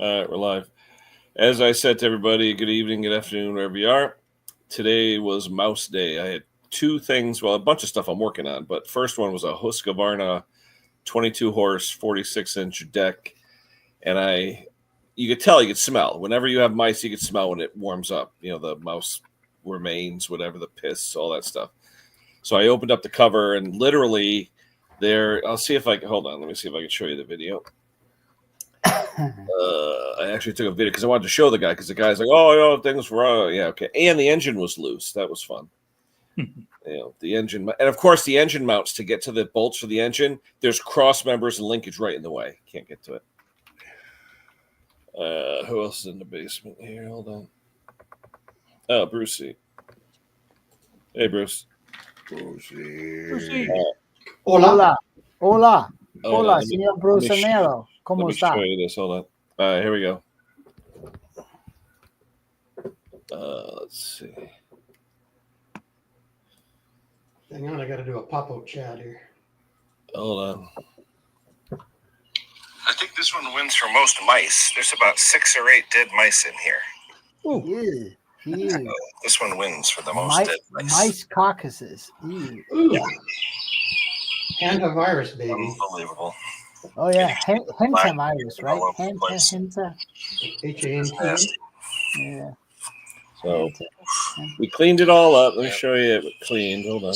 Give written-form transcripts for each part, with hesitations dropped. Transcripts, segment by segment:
All right, we're live. As I said to everybody, good evening, good afternoon, wherever you are. Today was Mouse Day. I had two things, well, a bunch of stuff I'm working on, but first one was a Husqvarna 22 horse, 46-inch deck. And you could tell, you could smell. Whenever you have mice, you could smell when it warms up. You know, the mouse remains, whatever, the piss, all that stuff. So I opened up the cover and literally there, I'll see if I can, hold on, let me see if I can show you the video. I actually took a video because I wanted to show the guy because the guy's like, oh, things wrong. Yeah, okay. And the engine was loose. That was fun. The engine, and of course the engine mounts to get to the bolts for the engine. There's cross members and linkage right in the way. Can't get to it. Who else is in the basement here? Hold on. Oh, Brucey. Hey, Bruce. Brucey. Hola. Hola. Oh, Hola, let me- señor Brucenero. ¿Cómo Let me está? show you this. Hold on. All right, here we go. Let's see. Hang on, I got to do a pop-up chat here. Hold on. I think this one wins for most mice. There's about 6 or 8 dead mice in here. Ew. Ew. This one wins for the most dead mice. Mice carcasses. Ew. Ooh. Hantavirus, baby. Unbelievable. Oh, yeah. Henta Black virus, right? all over the place. Henta. H-A-N-T. Yeah. So we cleaned it all up. Let me show you it cleaned. Hold on.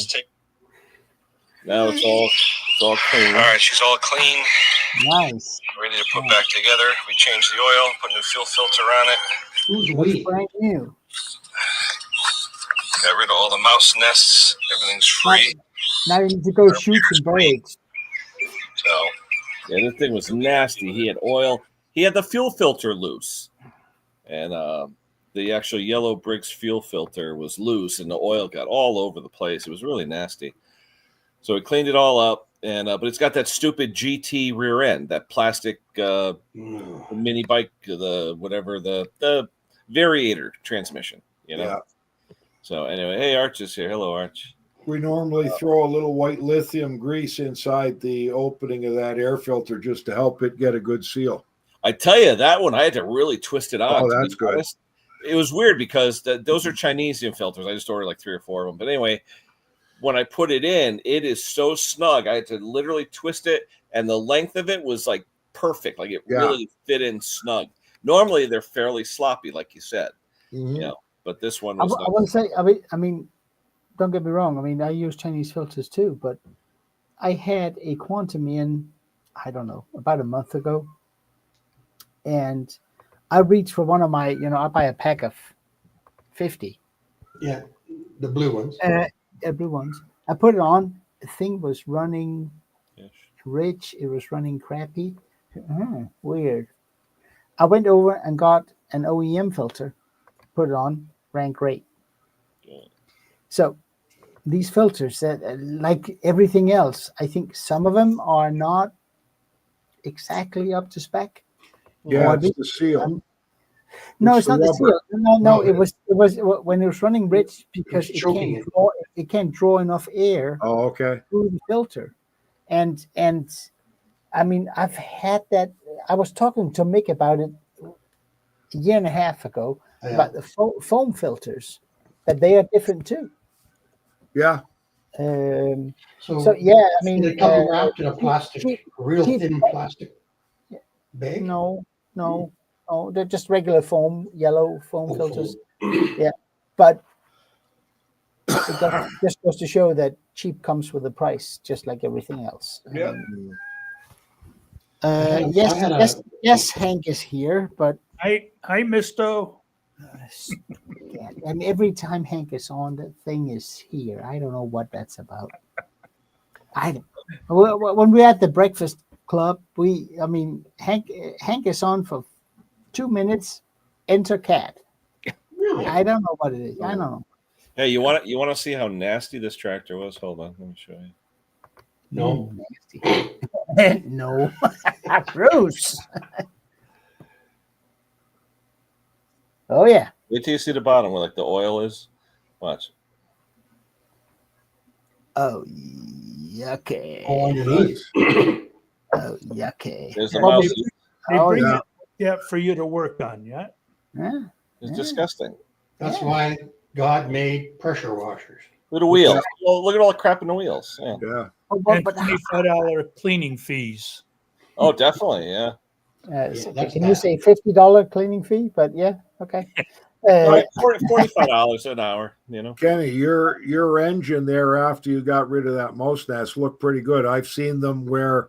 Now it's all clean. All right, she's all clean. Nice. Ready to put back together. We changed the oil, put a new fuel filter on it. Who's Looks we? brand new. Got rid of all the mouse nests. Everything's free. Now you need to go shoot some birds. So, yeah, this thing was nasty. He had oil. He had the fuel filter loose. And the actual yellow bricks fuel filter was loose, and the oil got all over the place. It was really nasty. So we cleaned it all up. And but it's got that stupid GT rear end, that plastic mini bike, the variator transmission, you know. Yeah. So anyway, hey, Arch is here. Hello, Arch. We normally throw a little white lithium grease inside the opening of that air filter just to help it get a good seal. I tell you, that one I had to really twist it on. Oh, to that's be good. honest. It was weird because those are Chinese filters. I just ordered like 3 or 4 of them. But anyway, when I put it in, it is so snug. I had to literally twist it, and the length of it was like perfect. Like it really fit in snug. Normally, they're fairly sloppy, like you said. Mm-hmm. You know, but this one was. I want to say, I mean, don't get me wrong. I mean, I use Chinese filters too, but I had a Quantum in, I don't know, about a month ago, and I reached for one of my, I buy a pack of 50. Yeah, the blue ones. Blue ones. I put it on. The thing was running rich. It was running crappy. Weird. I went over and got an OEM filter, put it on, ran great. So these filters, like everything else, I think some of them are not exactly up to spec. Yeah, it's the seal. No, it's not the seal. No, it was when it was running rich because it can't draw enough air. Oh, okay. Through the filter, and I mean I've had that. I was talking to Mick about it a year and a half ago about the foam filters, that they are different too. Yeah. So yeah, I mean, they come wrapped in a plastic, real thin plastic bag. No, they're just regular foam, yellow foam filters. Yeah, but it just goes to show that cheap comes with a price, just like everything else. Yeah. Yes, Hank is here, but Hi, Misto. and every time Hank is on, the thing is here. I don't know what that's about. When we're at the breakfast club, Hank is on for 2 minutes. Enter cat. Really? I don't know what it is. I don't know. Hey, you want to see how nasty this tractor was? Hold on, let me show you. No. Nasty. No. Bruce. Oh yeah. Wait till you see the bottom where like the oil is. Watch. Oh yucky. Oh, underneath. Oh yucky. There's the mouse. They bring Yeah, for you to work on, yeah. Yeah. It's Yeah. disgusting. That's why God made pressure washers. Look at the wheels. Well, look at all the crap in the wheels. Yeah. Yeah. Oh, And but $25 cleaning fees. Oh, definitely. Yeah. Yeah, that's can you bad. say $50 cleaning fee? But yeah, okay. $45 an hour, you know. Kenny, your engine there after you got rid of that mouse nest looked pretty good. I've seen them where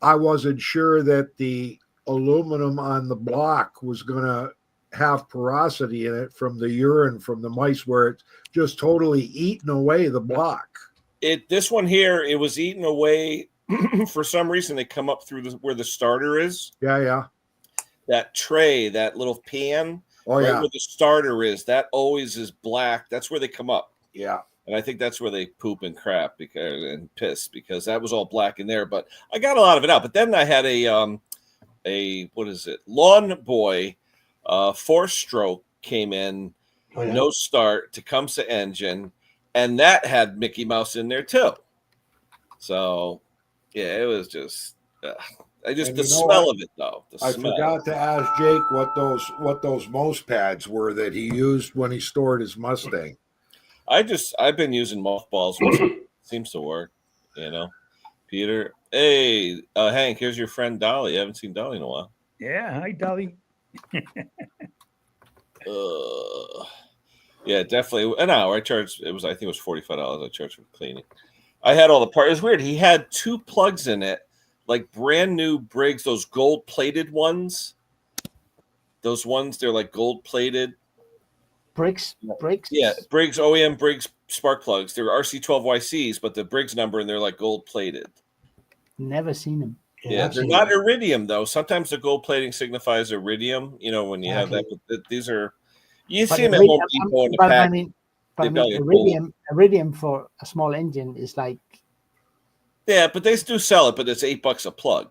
I wasn't sure that the aluminum on the block was going to have porosity in it from the urine from the mice, where it's just totally eaten away the block. This one here, it was eaten away. For some reason, they come up through where the starter is. Yeah. That tray, that little pan, Oh, right yeah. where the starter is, that always is black. That's where they come up. Yeah. And I think that's where they poop and crap and piss, because that was all black in there. But I got a lot of it out. But then I had a what is it? Lawn Boy 4-stroke came in, Oh, yeah. no start, Tecumseh engine, and that had Mickey Mouse in there too. So yeah, it was just I just And the you know smell what? of it though. The I smell. forgot to ask Jake what those mouse pads were that he used when he stored his Mustang. I've been using mothballs, which seems to work, you know. Peter, hey, Hank, here's your friend Dolly. I haven't seen Dolly in a while. Yeah, hi, Dolly. Yeah, definitely an hour. I think it was $45 I charged for cleaning. I had all the parts. It was weird. He had 2 plugs in it, like brand new Briggs, those gold plated ones. Those ones, they're like gold plated. Briggs. Yeah, Briggs OEM Briggs spark plugs. They're RC12YCs, but the Briggs number, and they're like gold plated. Never seen them. Yeah, I've they're seen not that. iridium though. Sometimes the gold plating signifies iridium. You know, when you have that. But these are, you see them at Home Depot in the pack. But iridium for a small engine is like. Yeah, but they do sell it, but it's $8 a plug.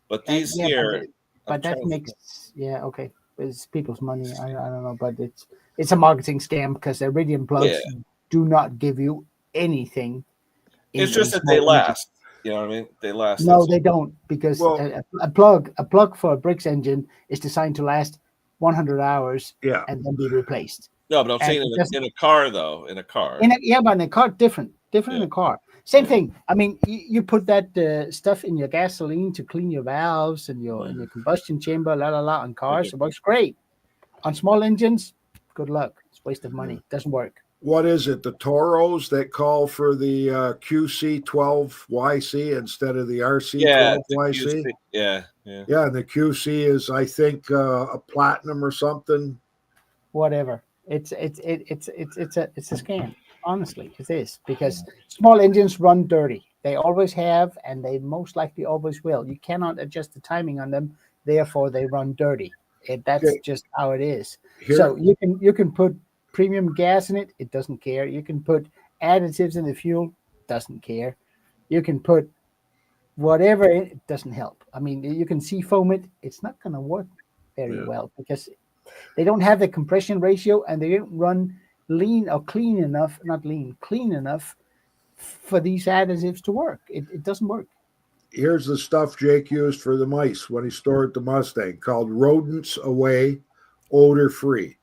But these yeah, here, but that makes okay. It's people's money. I don't know, but it's a marketing scam because iridium plugs do not give you anything. It's just that they last. You know what I mean? They last. No, they don't, because a plug for a Briggs engine is designed to last 100 hours and then be replaced. No, but I'm saying in a car though. In a car. But in a car, different in a car. Same thing. I mean, you put that stuff in your gasoline to clean your valves and your combustion chamber, on cars. It works great. On small engines, good luck. It's a waste of money. It doesn't work. What is it? The Toros that call for the QC12YC instead of the RC12YC? Yeah. And the QC is, I think, a platinum or something. Whatever. It's a scam. Honestly, it is, because small engines run dirty. They always have, and they most likely always will. You cannot adjust the timing on them, therefore they run dirty. That's just how it is. So you can put premium gas in it, it doesn't care. You can put additives in the fuel, doesn't care. You can put whatever in it, doesn't help. I mean, you can seafoam it, it's not going to work very well, because they don't have the compression ratio, and they don't run clean enough for these additives to work. It doesn't work. Here's the stuff Jake used for the mice when he stored the Mustang, called Rodents Away, odor free.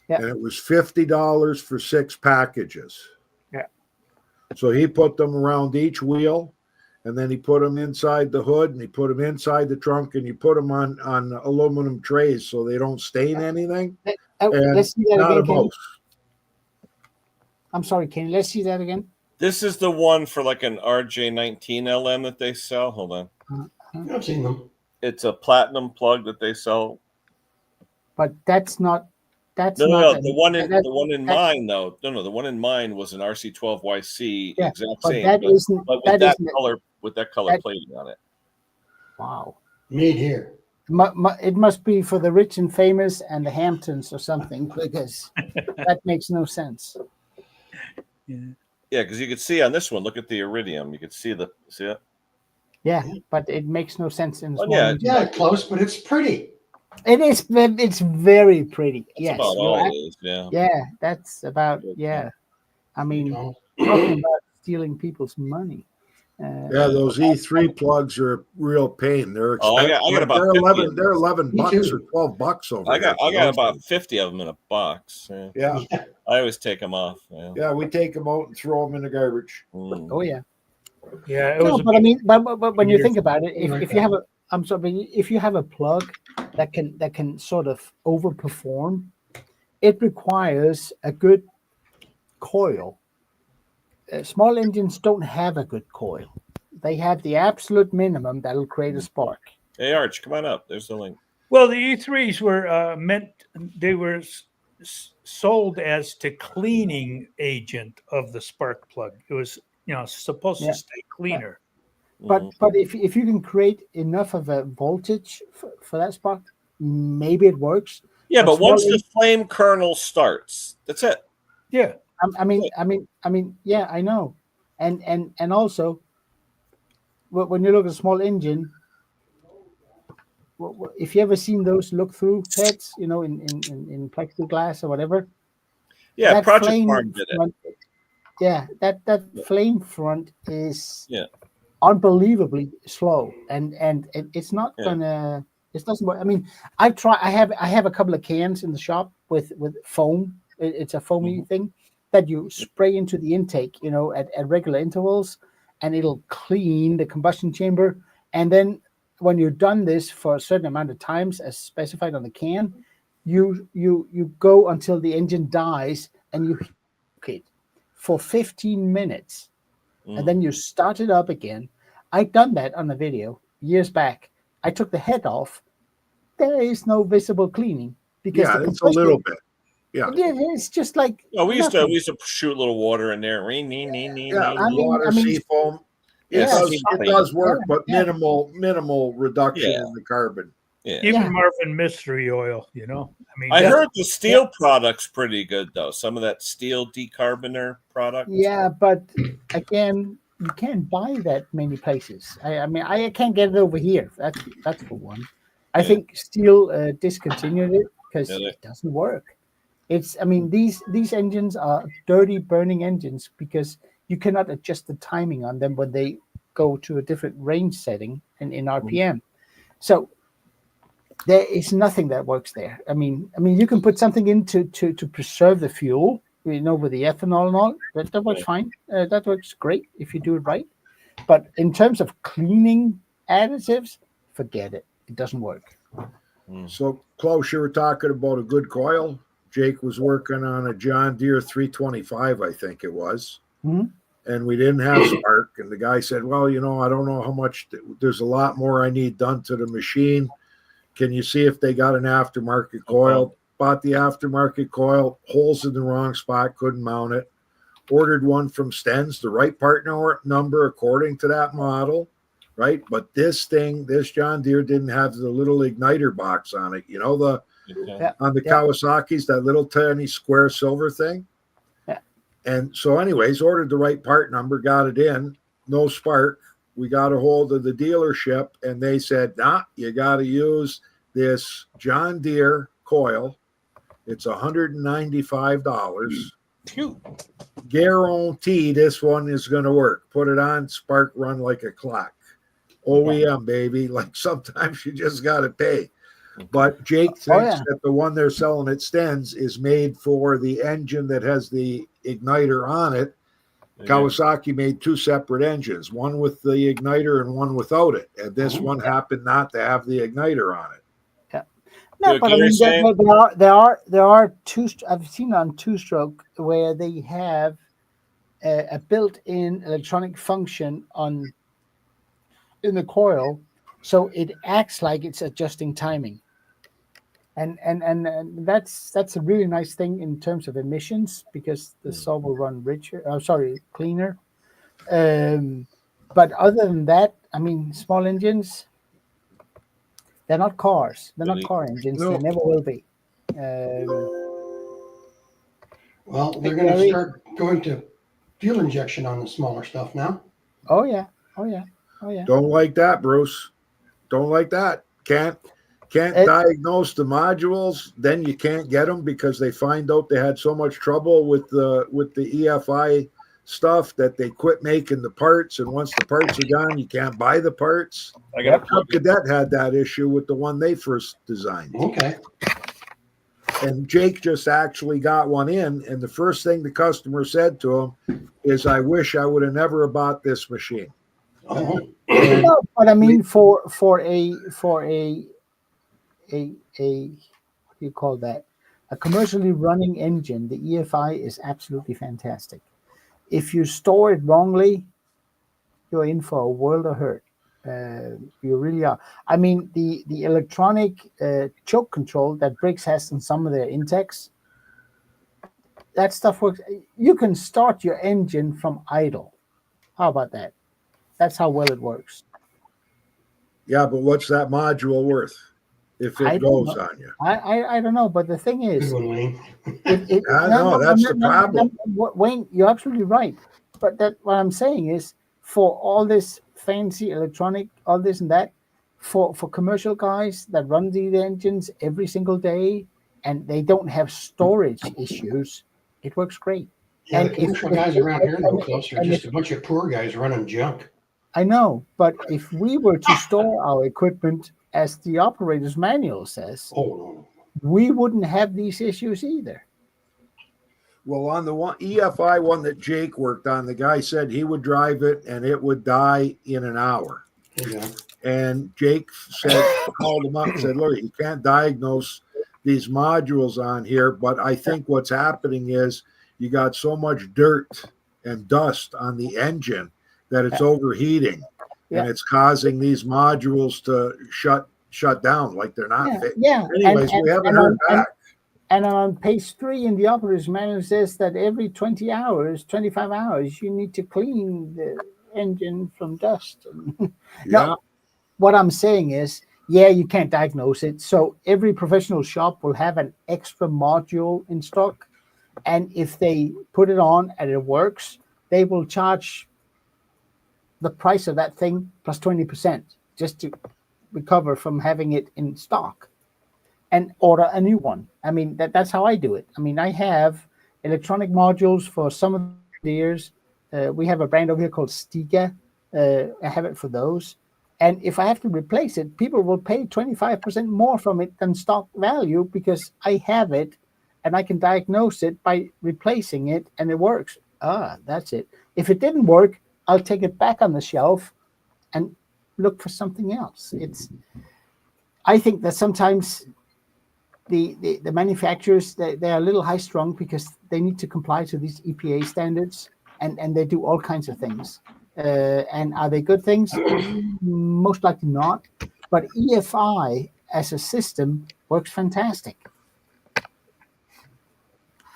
And it was $50 for 6 packages. Yeah. So he put them around each wheel, and then he put them inside the hood, and he put them inside the trunk, and you put them on aluminum trays so they don't stain anything. Let's see that again, Kenny. I'm sorry, Kenny. Let's see that again. This is the one for like an RJ19 LM that they sell. Hold on. I've seen them. It's a platinum plug that they sell. But that's not. No. The one in mine though. No. The one in mine was an RC12YC. Yeah, exact but same. That isn't. But with that color, plating on it. Wow. Made here. It must be for the rich and famous and the Hamptons or something, because that makes no sense. Yeah, because you could see on this one. Look at the iridium. You could see it. Yeah, but it makes no sense in. Close, but it's pretty. It is. It's very pretty. That's about all it is. Yeah. Yeah, that's about. Yeah, I mean, talking about stealing people's money. Yeah, those E3 plugs are a real pain. They're Oh, I expensive. got about they're 50 11. of They're 11 Me bucks too. or 12 bucks over I here. got about 50 of them in a box. Yeah. Yeah, I always take them off. Yeah. yeah. We take them out and throw them in the garbage. Mm. Oh yeah. Yeah, it No, was. but I mean, but when you years think about it, Like if you have that. I'm sorry, if you have a plug that can sort of overperform, it requires a good coil. Small engines don't have a good coil. They have the absolute minimum that'll create a spark. Hey, Arch, come on up. There's the link. Well, the E3s were meant. They were sold as the cleaning agent of the spark plug. It was, supposed Yeah. to stay cleaner. Mhm. But if you can create enough of a voltage for that spark, maybe it works. Yeah, but small once the en- flame kernel starts, that's it. Yeah. I mean, yeah, I know, and also, when you look at a small engine, if you ever seen those look-through heads, in plexiglass or whatever, Yeah, that Project flame Farm did it. front, yeah, that flame front is Yeah. unbelievably slow, and it's not Yeah. gonna. It doesn't work. I mean, I have a couple of cans in the shop with foam. It's a foamy thing that you spray into the intake, at regular intervals, and it'll clean the combustion chamber. And then when you're done this for a certain amount of times, as specified on the can, you go until the engine dies, and you heat it for 15 minutes, and then you start it up again. I've done that on a video years back. I took the head off. There is no visible cleaning because Yeah, the it's a little compressor- bit. Yeah, it's just like No, we used nothing. to shoot a little water in there. yeah. I mean- Water, sea foam. It Yeah, does. sea It foam. does work, but Yeah. minimal reduction Yeah. in the carbon. Yeah. Even Yeah. Marvin Mystery Oil, I mean, I that's- heard the steel product's pretty good though. Some of that steel decarboner product. Yeah, but again, you can't buy that many places. I mean, I can't get it over here. That's for one. I Yeah. think Steel discontinued it because Yeah, they- it doesn't work. I mean, these engines are dirty burning engines because you cannot adjust the timing on them when they go to a different range setting in RPM. So there is nothing that works there. I mean, you can put something in to preserve the fuel, with the ethanol and all. That works fine. That works great if you do it right. But in terms of cleaning additives, forget it. It doesn't work. So, Klaus, you were talking about a good coil. Jake was working on a John Deere 325, I think it was. Mhm. And we didn't have spark. And the guy said, well, I don't know how much, there's a lot more I need done to the machine. Can you see if they got an aftermarket coil? Bought the aftermarket coil, holes in the wrong spot, couldn't mount it. Ordered one from Stens, the right part number according to that model, right? But this John Deere didn't have the little igniter box on it. Okay. On the Yeah. Kawasaki's, that little tiny square silver thing. Yeah. And so, anyways, ordered the right part number, got it in, no spark. We got a hold of the dealership, and they said, nah, you got to use this John Deere coil. It's $195. Phew. Guarantee this one is going to work. Put it on, spark run like a clock. OEM, baby. Like sometimes you just got to pay. But Jake thinks that the one they're selling at Stens is made for the engine that has the igniter on it. Kawasaki made two separate engines, one with the igniter and one without it. And this one happened not to have the igniter on it. Yeah. No, Good, but I mean, Gary, there are two. I've seen on Twostroke where they have a built-in electronic function in the coil, so it acts like it's adjusting timing. And that's a really nice thing in terms of emissions because the saw will run cleaner. But other than that, I mean, small engines, they're not cars. They're not car engines. No. They never will be. Well, they're going to start going to fuel injection on the smaller stuff now. Oh yeah. Don't like that, Bruce. Don't like that. Can't diagnose the modules. Then you can't get them because they find out they had so much trouble with the EFI stuff that they quit making the parts, and once the parts are gone, you can't buy the parts. I got Cub Cadet had that issue with the one they first designed. Okay. And Jake just actually got one in, and the first thing the customer said to him is, "I wish I would have never bought this machine." Oh. No, but I mean, for a what do you call that? A commercially running engine, the EFI is absolutely fantastic. If you store it wrongly, you're in for a world of hurt. You really are. I mean, the electronic choke control that Briggs has in some of their intakes, that stuff works. You can start your engine from idle. How about that? That's how well it works. Yeah, but what's that module worth if it goes on you? I don't know, but the thing is, Wayne. That's the problem. Wayne, you're absolutely right. But what I'm saying is, for all this fancy electronic, all this and that, for commercial guys that run these engines every single day and they don't have storage issues, it works great. Yeah, And the commercial guys around here, no close, are just a bunch of poor guys running junk. I know, but if we were to store our equipment as the operator's manual says, we wouldn't have these issues either. Well, on the one EFI one that Jake worked on, the guy said he would drive it and it would die in an hour. Yeah. And Jake said, called him up and said, "Look, you can't diagnose these modules on here, but I think what's happening is you got so much dirt and dust on the engine that it's overheating, and it's causing these modules to shut down, like they're not fit." Anyways, we haven't heard back. And on page 3 in the operator's manual says that every 20 hours, 25 hours, you need to clean the engine from dust. No, what I'm saying is, you can't diagnose it. So every professional shop will have an extra module in stock. And if they put it on and it works, they will charge the price of that thing plus 20% just to recover from having it in stock and order a new one. I mean, that's how I do it. I mean, I have electronic modules for some of the Deeres. We have a brand over here called Stiga. I have it for those. And if I have to replace it, people will pay 25% more from it than stock value because I have it and I can diagnose it by replacing it and it works. That's it. If it didn't work, I'll take it back on the shelf and look for something else. I think that sometimes the manufacturers, they're a little high strung because they need to comply to these EPA standards and they do all kinds of things. And are they good things? Most likely not. But EFI as a system works fantastic.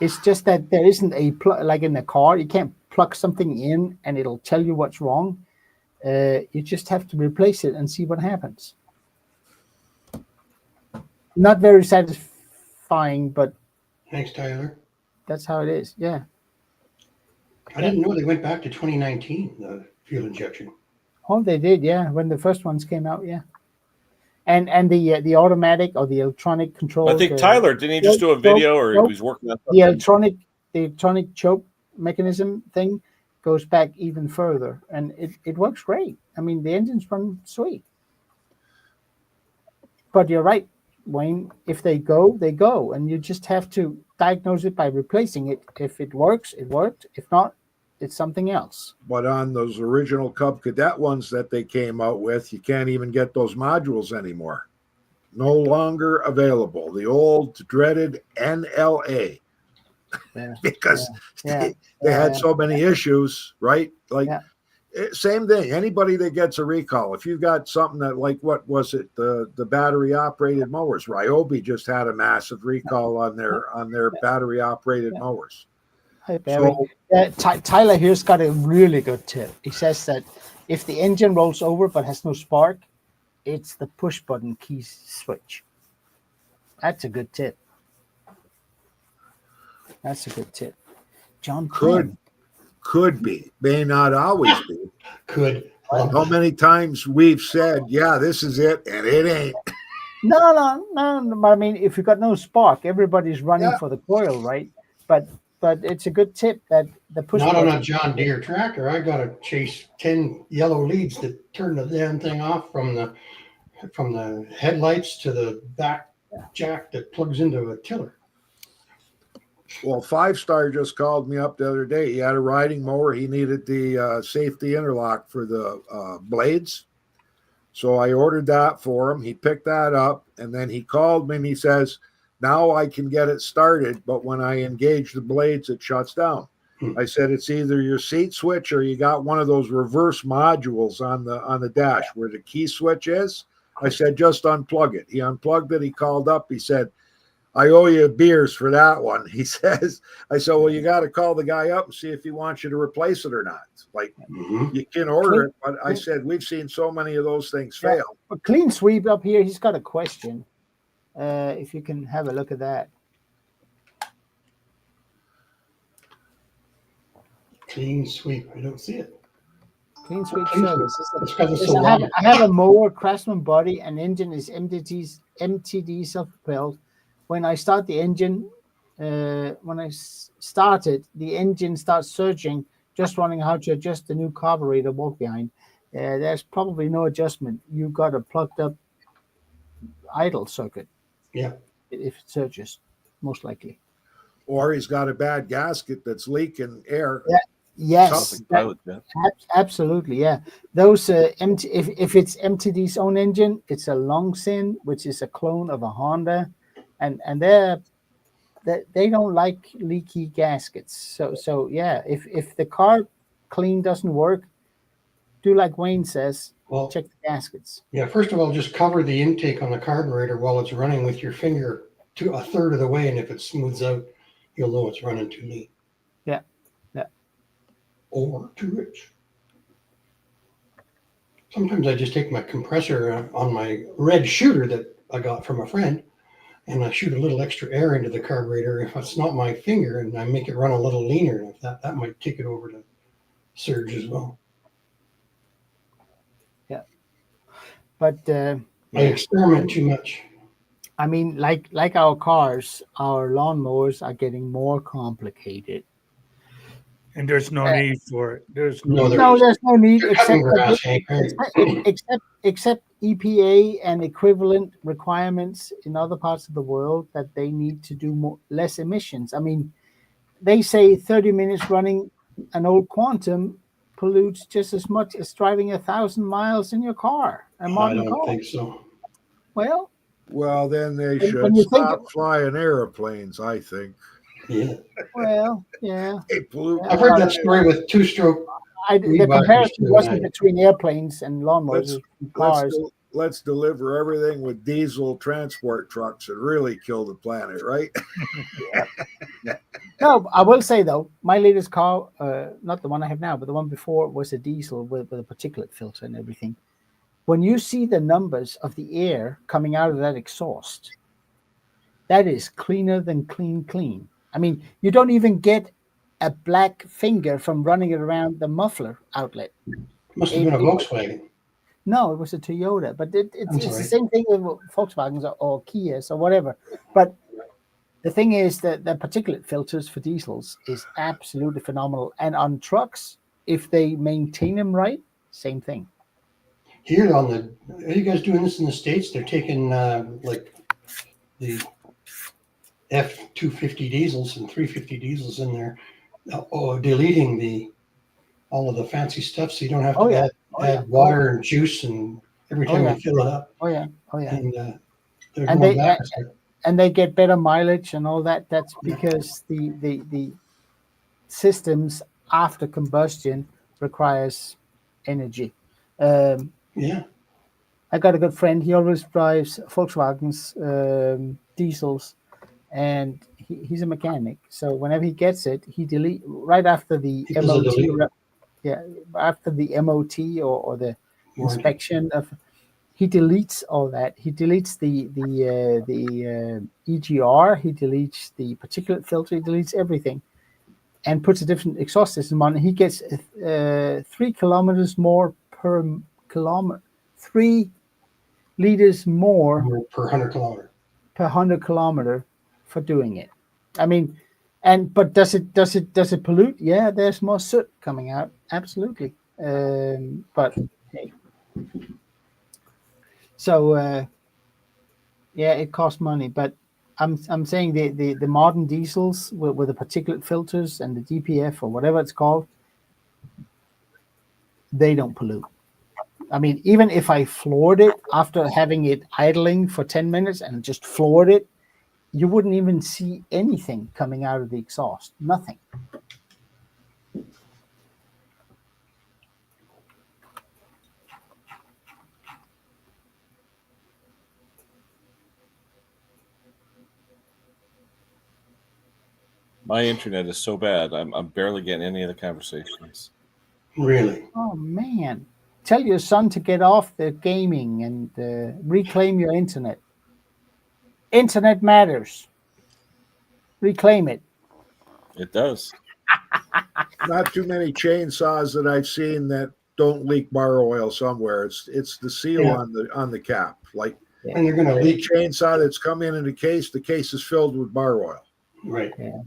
It's just that there isn't a plug, like in the car, you can't plug something in and it'll tell you what's wrong. You just have to replace it and see what happens. Not very satisfying, but thanks, Tyler. That's how it is. Yeah. I didn't know they went back to 2019, the fuel injection. Oh, they did, yeah. When the first ones came out, yeah. And the automatic or the electronic control. I think Tyler, didn't he just do a video or he was working on something? The electronic choke mechanism thing goes back even further, and it works great. I mean, the engines run sweet. But you're right, Wayne. If they go, they go, and you just have to diagnose it by replacing it. If it works, it worked. If not, it's something else. But on those original Cub Cadet ones that they came out with, you can't even get those modules anymore. No longer available. The old dreaded NLA. Because they had so many issues, right? Like same thing. Anybody that gets a recall, if you've got something that, like, what was it? The battery operated mowers. Ryobi just had a massive recall on their battery operated mowers. Hi, Barry. Tyler here's got a really good tip. He says that if the engine rolls over but has no spark, it's the push button key switch. That's a good tip. That's a good tip. John could be, may not always be. Could. How many times we've said, "Yeah, this is it," and it ain't. No. But I mean, if you've got no spark, everybody's running for the coil, right? But but it's a good tip that the push Not on button. a John Deere tractor. I got to chase 10 yellow leads to turn the damn thing off from the headlights to the back jack that plugs into a tiller. Well, Fivestar just called me up the other day. He had a riding mower. He needed the safety interlock for the blades. So I ordered that for him. He picked that up, and then he called me and he says, now I can get it started, but when I engage the blades, it shuts down. I said, it's either your seat switch or you got one of those reverse modules on the dash where the key switch is. I said, just unplug it. He unplugged it. He called up. He said, I owe you beers for that one. He says, I said, well, you got to call the guy up and see if he wants you to replace it or not. Like, you can order it, but I said, we've seen so many of those things fail. But Clean Sweep up here, he's got a question. If you can have a look at that. Clean Sweep. I don't see it. Clean Sweep Clean service. It's because it's so I long. have a mower, Craftsman body, and engine is MTD self-propelled. When I start the engine, when I started, the engine starts surging, just wondering how to adjust the new carburetor walk behind. There's probably no adjustment. You've got a plugged up idle circuit. Yeah. If it surges, most likely. Or he's got a bad gasket that's leaking air. Yeah. Yes, absolutely. Yeah, those if it's MTD's own engine, it's a Longsin, which is a clone of a Honda, and they don't like leaky gaskets. So yeah, if the car clean doesn't work, do like Wayne says. Well, check the gaskets. Yeah, first of all, just cover the intake on the carburetor while it's running with your finger to a third of the way, and if it smooths out, you'll know it's running too neat. Yeah. Or too rich. Sometimes I just take my compressor on my red shooter that I got from a friend, and I shoot a little extra air into the carburetor if it's not my finger, and I make it run a little leaner. And if that might take it over to surge as well. Yeah, but I experiment too much. I mean, like our cars, our lawnmowers are getting more complicated. And there's no need for it. There's No, there's no need except EPA and equivalent requirements in other parts of the world that they need to do less emissions. I mean, they say 30 minutes running an old Quantum pollutes just as much as driving 1,000 miles in your car. A modern I don't car. think so. Well, then they When should you stop flying airplanes, I think. Yeah. Well, yeah. They pollute. I've heard that story with two-stroke. The comparison wasn't between airplanes and lawnmowers and cars. Let's deliver everything with diesel transport trucks and really kill the planet, right? Yeah. No, I will say though, my latest car, not the one I have now, but the one before was a diesel with a particulate filter and everything. When you see the numbers of the air coming out of that exhaust, that is cleaner than clean. I mean, you don't even get a black finger from running it around the muffler outlet. Must have been a Volkswagen. No, it was a Toyota, but it's the same thing with Volkswagens or Kias or whatever. But the thing is that the particulate filters for diesels is absolutely phenomenal. And on trucks, if they maintain them right, same thing. Here are you guys doing this in the States? They're taking like the F-250 diesels and 350 diesels in there, deleting all of the fancy stuff, so you don't have to add water and juice and every time you fill it up. And they get better mileage and all that. That's because the systems after combustion requires energy. I got a good friend. He always drives Volkswagens, diesels. And he's a mechanic, so whenever he gets it, he delete right after the MOT. After the MOT or the inspection of, he deletes all that. He deletes the EGR. He deletes the particulate filter. He deletes everything, and puts a different exhaust system on. He gets 3 kilometers more per kilometer. 3 liters more per 100 kilometer. Per 100 kilometer. For doing it. I mean, But does it pollute? Yeah, there's more soot coming out. Absolutely. But hey, so yeah, it costs money. But I'm saying the modern diesels with the particulate filters and the DPF or whatever it's called, they don't pollute. I mean, even if I floored it after having it idling for 10 minutes and just floored it, you wouldn't even see anything coming out of the exhaust. Nothing. My internet is so bad. I'm barely getting any of the conversations. Really? Oh, man. Tell your son to get off the gaming and reclaim your internet. Internet matters. Reclaim it. It does. Not too many chainsaws that I've seen that don't leak bar oil somewhere. It's the seal on the cap. Like And they're going to leak. chainsaw that's come in a case, the case is filled with bar oil. Right. Yeah.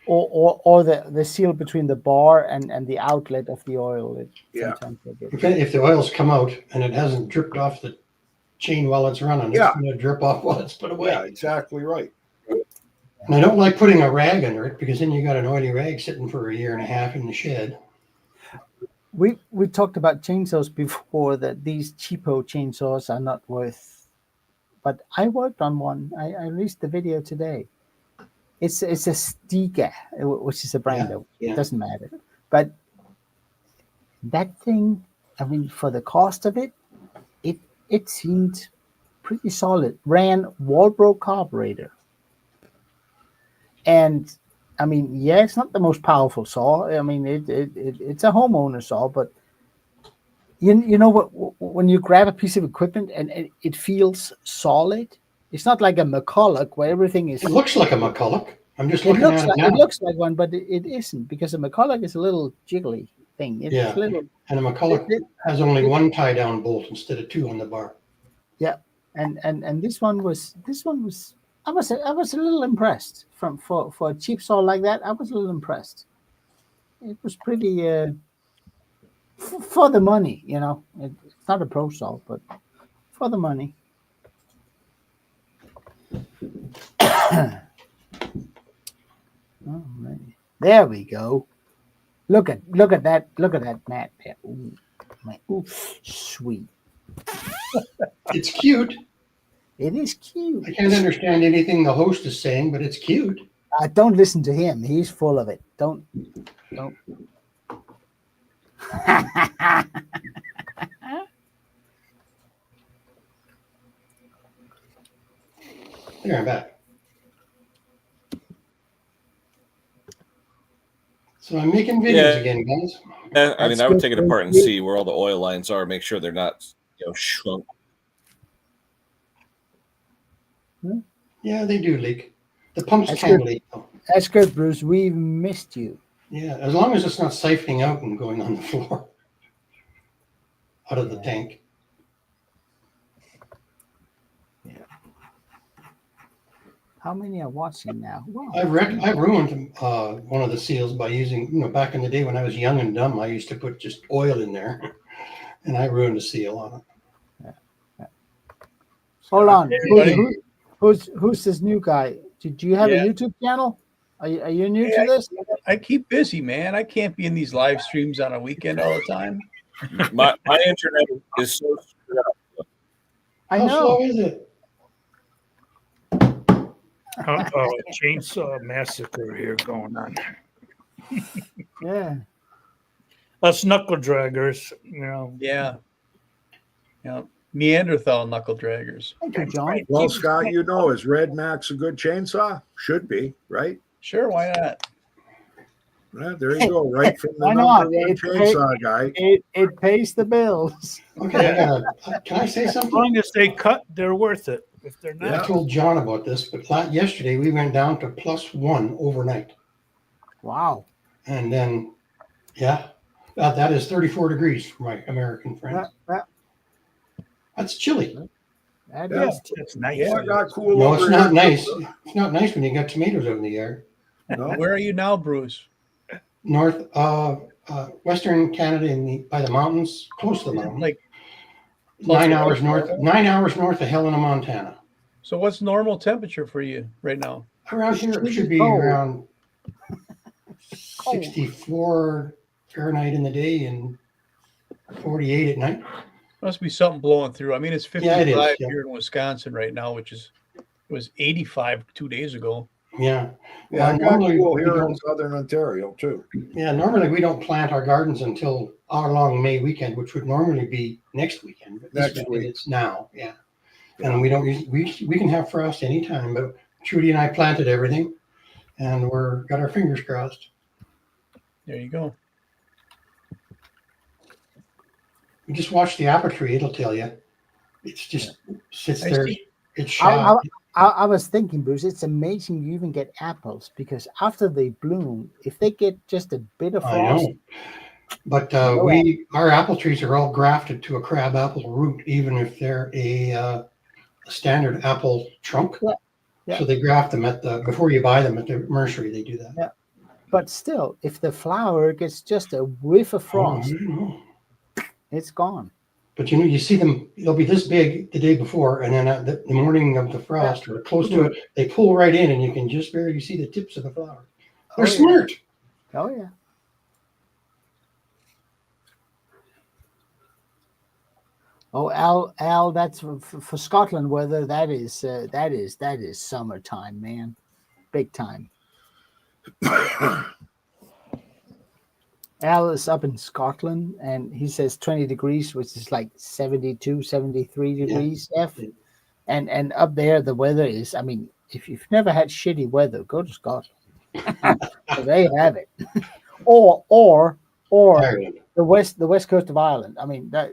Or the seal between the bar and the outlet of the oil. Sometimes they get. If the oil's come out and it hasn't dripped off the chain while it's running, it's going to drip off while it's put away. Yeah, exactly right. And I don't like putting a rag under it because then you got an oily rag sitting for a year and a half in the shed. We talked about chainsaws before, that these cheapo chainsaws are not worth. But I worked on one. I released the video today. It's a Stiga, which is a brand. It doesn't matter. But that thing, I mean, for the cost of it, it seemed pretty solid. Ran Walbro carburetor. And I mean, yeah, it's not the most powerful saw. I mean, it's a homeowner saw, but you know what? When you grab a piece of equipment and it feels solid, it's not like a McCulloch where everything is. It looks like a McCulloch. I'm just looking at it now. It looks like one, but it isn't, because a McCulloch is a little jiggly thing. It's little, and a McCulloch has only one tie down bolt instead of two on the bar. Yeah, and this one was. I was a little impressed for a cheap saw like that. I was a little impressed. It was pretty for the money, you know. It's not a pro saw, but for the money. All right. There we go. Look at that. Look at that mat there. Ooh, sweet. It's cute. It is cute. I can't understand anything the host is saying, but it's cute. Don't listen to him. He's full of it. Don't. There, I'm back. So I'm making videos again, guys. Yeah, I mean, I would take it apart and see where all the oil lines are. Make sure they're not, shrunk. Yeah, they do leak. The pumps can leak, though. That's good, Bruce. We've missed you. Yeah, as long as it's not siphoning out and going on the floor out of the tank. Yeah. How many are watching now? Wow. I've ruined one of the seals by using, back in the day when I was young and dumb, I used to put just oil in there, and I ruined a seal on it. Yeah. Hold on. Who's this new guy? Do you have a YouTube channel? Are you new to this? I keep busy, man. I can't be in these live streams on a weekend all the time. My internet is so screwed up. I How know. slow is it? Chainsaw massacre here going on. Yeah. Us knuckle draggers, Yeah. Neanderthal knuckle draggers. Thank you, John. Well, Scott, is Red Max a good chainsaw? Should be, right? Sure, why not? Well, there you go, right from the Why number not? one chainsaw guy. It pays the bills. Okay, can I say As something? long as they cut, they're worth it. If they're I not, told John about this, but yesterday we went down to +1 overnight. Wow. And then, that is 34 degrees for my American friends. That's chilly. That is. that's nice. Yeah, it got cool No, over it's not here. nice. It's not nice when you got tomatoes out in the yard. No? Where are you now, Bruce? North, Western Canada by the mountains, close to the mountains. Like plus 9 or hours minus north, normal? 9 hours north of Helena, Montana. So what's normal temperature for you right now? Around here, it should be Cold. around 64 Fahrenheit in the day and 48 at night. Must be something blowing through. I mean, it's Yeah, 55 it is, yeah. here in Wisconsin right now, which is it was 85 2 days ago. Yeah. Yeah, it got Normally cool we here in don't, southern Ontario too. normally we don't plant our gardens until our long May weekend, which would normally be next weekend. But this Next weekend week. it's now, yeah. And we don't we can have frost anytime, but Trudy and I planted everything, and we're got our fingers crossed. There you go. You just watch the apple tree; it'll tell you. It's just sits I there. see. It's shy. I was thinking, Bruce, it's amazing you even get apples because after they bloom, if they get just a bit of I frost, know. But No our apple trees are all grafted to a crab apple root, even if they're a standard apple trunk. Yeah. Yeah. So they graft them before you buy them at the nursery. They do that. Yeah. But still, if the flower gets just a whiff of frost, it's gone. But you see them; they'll be this big the day before, and then the morning of the frost or close to it, they pull right in, and you can just barely see the tips of the flower. They're smart. Oh yeah. Oh, Al, that's for Scotland weather. That is summertime, man, big time. Al is up in Scotland, and he says 20 degrees, which is like 72, 73 degrees F. And up there, the weather is, I mean, if you've never had shitty weather, go to Scotland. They have it. or Ireland. the west coast of Ireland. I mean, that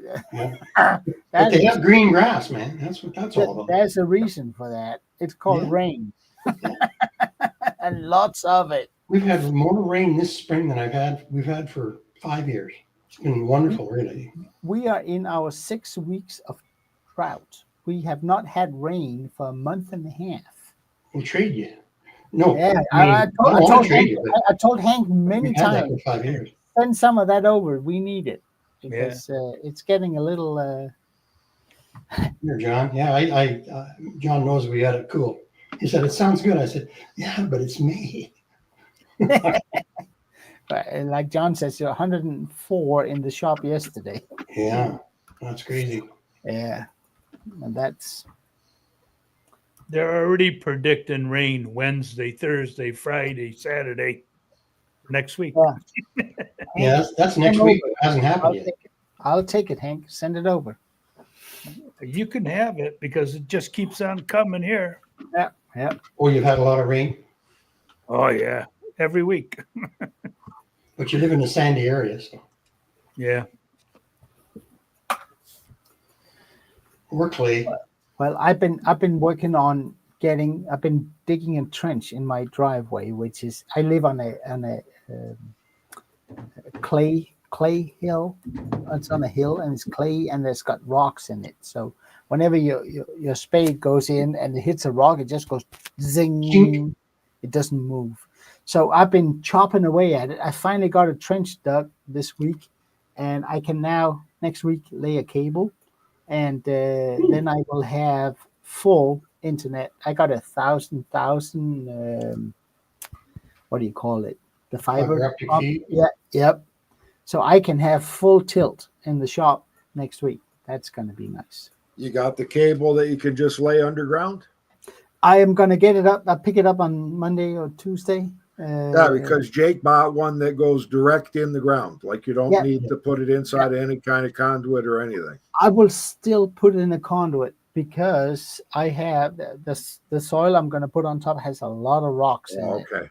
But they have green grass, man. That's what that's all about. there's a reason for that. It's called rain. And lots of it. We've had more rain this spring than we've had for 5 years. It's been wonderful, really. We are in our 6 weeks of drought. We have not had rain for a month and a half. We'll trade you. No, Yeah, I told Hank many we've had that times. for 5 years. Send some of that over. We need it because Yeah. it's getting a little. Here, John. Yeah, John knows we had it cool. He said, it sounds good. I said, yeah, but it's May. Like John says, you're 104 in the shop yesterday. Yeah, that's crazy. Yeah, and that's. They're already predicting rain Wednesday, Thursday, Friday, Saturday next week. Yeah, that's next week. It hasn't happened yet. I'll take it, Hank. Send it over. You can have it because it just keeps on coming here. Yeah. Oh, you've had a lot of rain, Oh yeah, every week. but you live in a sandy area, so Yeah. we're clay. Well, I've been working on I've been digging a trench in my driveway, which is I live on a clay hill. It's on a hill and it's clay and it's got rocks in it. So whenever your spade goes in and it hits a rock, it just goes zing. Chink. It doesn't move. So I've been chopping away at it. I finally got a trench dug this week, and I can now next week lay a cable, and then I will have full internet. I got 1,000 what do you call it? The fiber optic feed? Yeah, yep. So I can have full tilt in the shop next week. That's going to be nice. You got the cable that you can just lay underground? I am going to get it up. I'll pick it up on Monday or Tuesday. Yeah, because Jake bought one that goes direct in the ground. Like you don't need to put it inside any kind of conduit or anything. I will still put it in a conduit because I have the soil I'm going to put on top has a lot of rocks in it. Okay.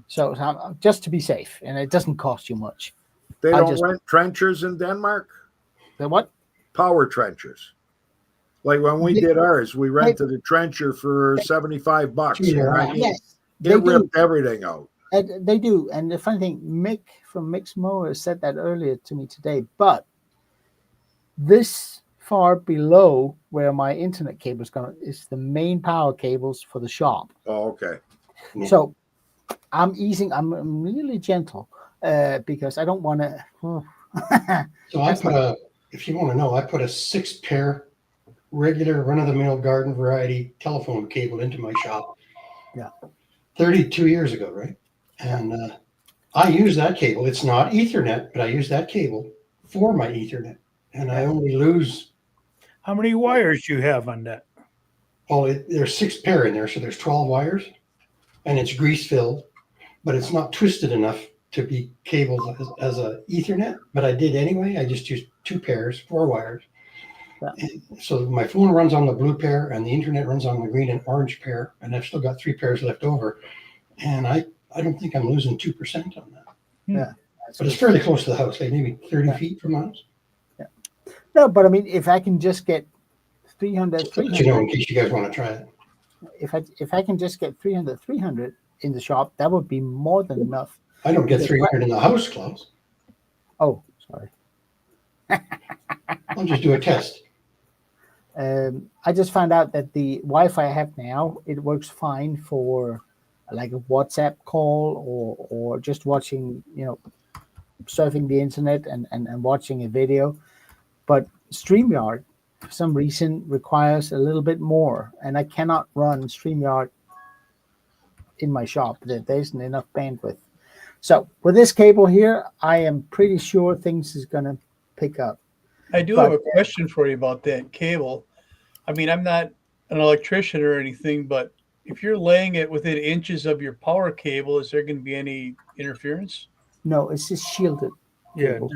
So just to be safe, and it doesn't cost you much. They don't rent trenchers in Denmark? The what? Power trenchers. Like when we did ours, we rented a trencher for $75. Yes, it ripped everything out. They do. And the funny thing, Mick from Mick's Mower said that earlier to me today. But this far below where my internet cable is the main power cables for the shop. Oh, okay. So I'm easing. I'm really gentle because I don't want to. So I put if you want to know, I put a 6-pair regular run-of-the-mill garden variety telephone cable into my shop. Yeah. 32 years ago, right? And I use that cable. It's not Ethernet, but I use that cable for my Ethernet. And I only lose, How many wires you have on that? there's 6 pair in there, so there's 12 wires, and it's grease filled, but it's not twisted enough to be cabled as a Ethernet. But I did anyway. I just used 2 pairs, 4 wires. Yeah. So my phone runs on the blue pair, and the internet runs on the green and orange pair, and I've still got 3 pairs left over. And I don't think I'm losing 2% on that. Yeah. But it's fairly close to the house, like maybe 30 feet from the house. No, but I mean, if I can just get 300, Just to let you know, in case you guys want to try it. if I can just get 300 in the shop, that would be more than enough. I don't get 300 in the house, Klaus. Oh, sorry. I'll just do a test. I just found out that the Wi-Fi I have now, it works fine for like a WhatsApp call or just watching, surfing the internet and watching a video. But StreamYard, for some reason, requires a little bit more, and I cannot run StreamYard in my shop. There isn't enough bandwidth. So with this cable here, I am pretty sure things is going to pick up. I do have a question for you about that cable. I mean, I'm not an electrician or anything, but if you're laying it within inches of your power cable, is there going to be any interference? No, it's just shielded. Yeah, cable.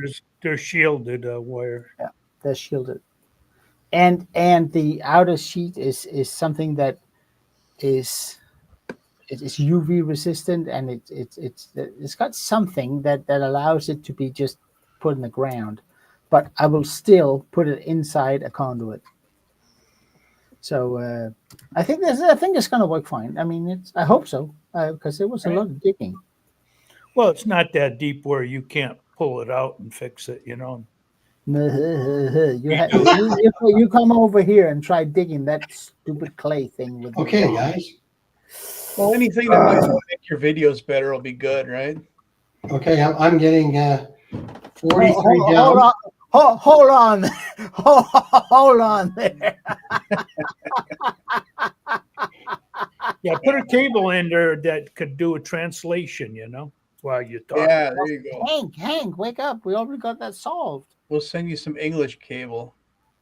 there's shielded wire. Yeah, they're shielded. And the outer sheet is something that is UV resistant, and it's got something that allows it to be just put in the ground, but I will still put it inside a conduit. So I think it's going to work fine. I mean, I hope so, because there was a lot of digging. Well, it's not that deep where you can't pull it out and fix it, You come over here and try digging that stupid clay thing with. Okay, guys. Well, anything that might make your videos better will be good, right? Okay, I'm getting 43 down. Hold on. Hold on there. Yeah, put a cable in there that could do a translation, while you talk. Yeah, there you go. Hank, wake up. We already got that solved. We'll send you some English cable,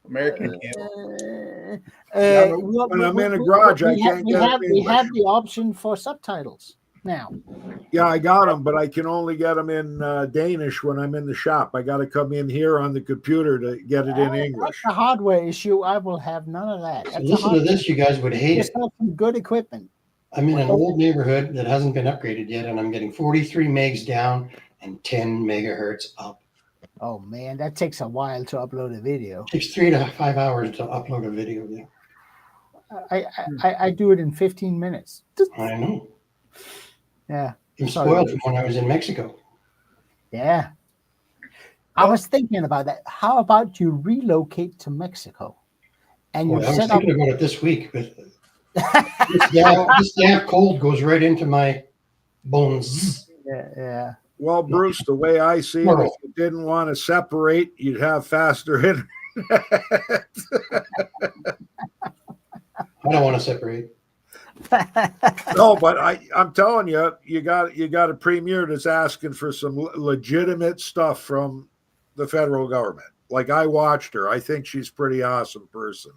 American cable. When I'm in a garage, I can't get we have the option for subtitles now. Yeah, I got them, but I can only get them in Danish when I'm in the shop. I got to come in here on the computer to get it in English. That's a hardware issue. I will have none of that. So listen to this, you guys would hate it. Some good equipment. I'm in an old neighborhood that hasn't been upgraded yet, and I'm getting 43 megs down and 10 megahertz up. Oh man, that takes a while to upload a video. It takes 3 to 5 hours to upload a video. Yeah. I do it in 15 minutes. I know. Yeah. I'm spoiled from when I was in Mexico. Yeah. I was thinking about that. How about you relocate to Mexico? And you I was set up. thinking about it this week, but this damn cold goes right into my bones. Yeah. Well, Bruce, the way I see it, if you didn't want to separate, you'd have faster internet. I don't want to separate. No, but I'm telling you, you got a premier that's asking for some legitimate stuff from the federal government. Like, I watched her. I think she's a pretty awesome person.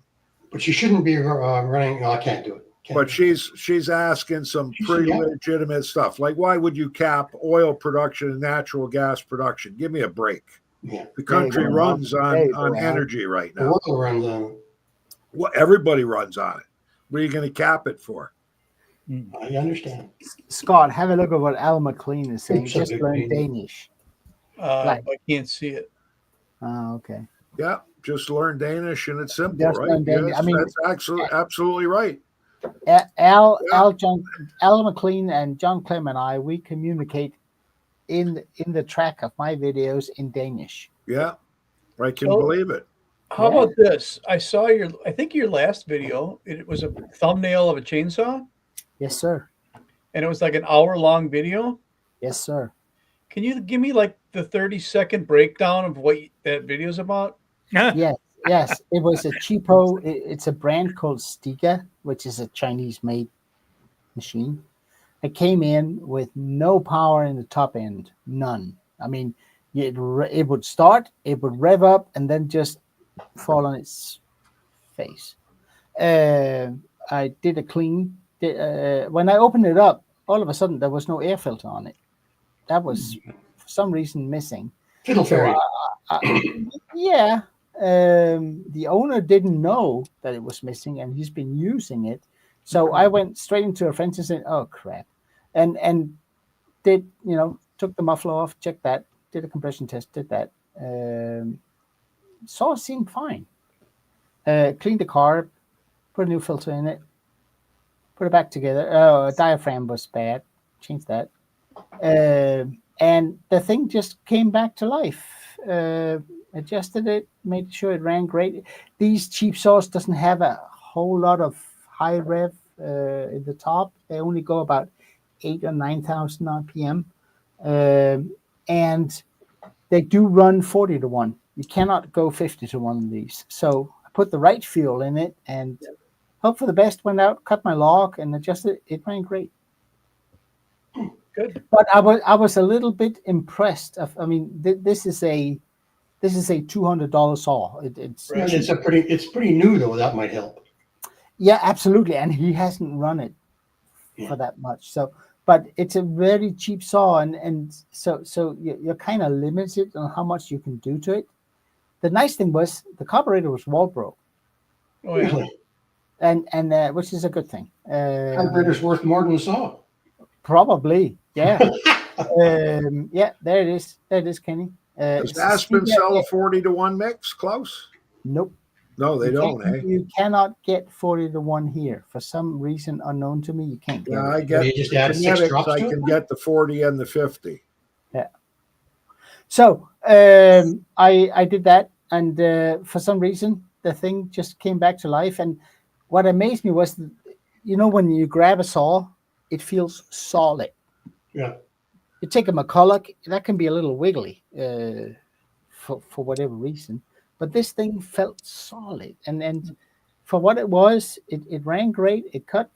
But she shouldn't be running. I can't do it. But she's asking some pretty legitimate stuff. Like, why would you cap oil production and natural gas production? Give me a break. Yeah. The country runs on energy right now. The world runs on. Well, everybody runs on it. What are you going to cap it for? I understand. Scott, have a look at what Al McLean is saying. Just learn Danish. I can't see it. Oh, okay. Yeah, just learn Danish, and it's simple, Just right? learn Danish. Yes, I mean, that's absolutely right. Al McLean and John Clem and I, we communicate in the track of my videos in Danish. Yeah, I can believe it. How about this? I saw I think your last video, it was a thumbnail of a chainsaw. Yes, sir. And it was like an hour-long video. Yes, sir. Can you give me like the 30-second breakdown of what that video's about? Yes, yes. It was a cheapo. It's a brand called Stiga, which is a Chinese-made machine. It came in with no power in the top end, none. I mean, it would start, it would rev up, and then just fall on its face. I did a clean. When I opened it up, all of a sudden there was no air filter on it. That was for some reason missing. Fiddle fairy. Yeah. The owner didn't know that it was missing, and he's been using it. So I went straight into a friend and said, "Oh crap," and did took the muffler off, checked that, did a compression test, did that. Saw it seemed fine. Cleaned the carb, put a new filter in it, put it back together. A diaphragm was bad, changed that, and the thing just came back to life. Adjusted it, made sure it ran great. These cheap saws doesn't have a whole lot of high rev in the top. They only go about 8,000 or 9,000 RPM, and they do run 40 to 1. You cannot go 50 to 1 of these. So I put the right fuel in it and hope for the best. Went out, cut my log, and adjusted it. It ran great. Good. But I was a little bit impressed. This is a $200 saw. It's pretty new though. That might help. Yeah, absolutely. And he hasn't run it for that much. So, but it's a very cheap saw, and so you're kind of limited on how much you can do to it. The nice thing was the carburetor was wall broke. Oh yeah. Really? And which is a good thing. Carburetor's worth more than the saw. Probably, yeah. Yeah, there it is. There it is, Kenny. Does Aspen sell a 40 to 1 mix, Klaus? Nope. No, they don't, eh? You cannot get 40 to 1 here. For some reason unknown to me, you can't get Yeah, it. I get You just add 6 kinetics, drops I to it? can get the 40 and the 50. Yeah. So I did that, and for some reason the thing just came back to life. And what amazed me was, when you grab a saw, it feels solid. Yeah. You take a McCulloch, that can be a little wiggly for whatever reason, but this thing felt solid. And for what it was, it ran great. It cut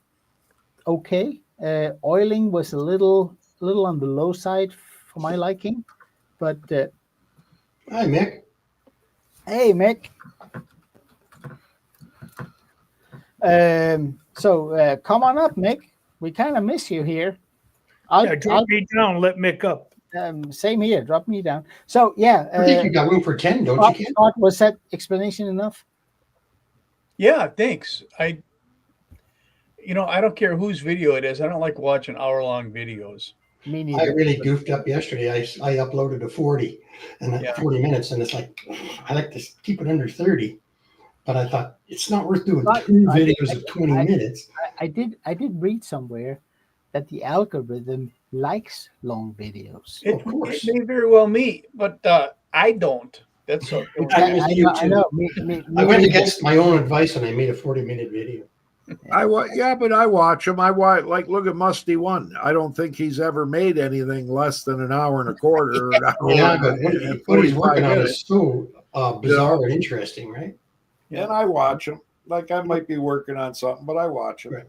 okay. Oiling was a little on the low side for my liking, but Hi, Mick. hey, Mick. So come on up, Mick. We kind of miss you here. Drop me down. Let Mick up. Same here. Drop me down. So yeah, I think you got room for 10, don't you, Ken? Scott, was that explanation enough? Yeah, thanks. I don't care whose video it is. I don't like watching hour-long videos. Me I neither. really goofed up yesterday. I uploaded a 40 and 40 minutes, and it's like I like to keep it under 30. But I thought it's not worth doing But 2 videos of 20 minutes. I did read somewhere that the algorithm likes long videos. Of course. It may very well meet, but I don't. That's okay. I know. I went against my own advice and I made a 40-minute video. But I watch him. Look at Musty 1. I don't think he's ever made anything less than an hour and a quarter. Or an hour Yeah, and but what he's working on minutes. is so bizarre and interesting, right? And I watch him. Like I might be working on something, but I watch him. Right.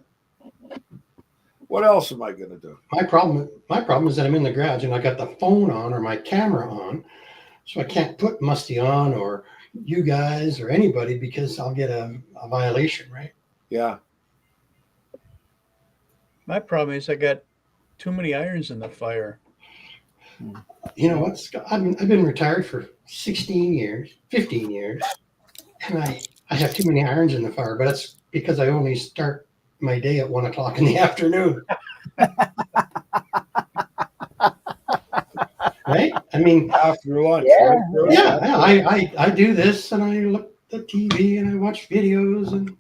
What else am I going to do? My problem is that I'm in the garage and I got the phone on or my camera on, so I can't put Musty on or you guys or anybody because I'll get a violation, right? Yeah. My problem is I got too many irons in the fire. You know what, Scott? I've been retired for 15 years, and I have too many irons in the fire, but that's because I only start my day at 1 o'clock in the afternoon. Right? I mean, After lunch. Yeah. Right? I do this and I look at the TV and I watch videos and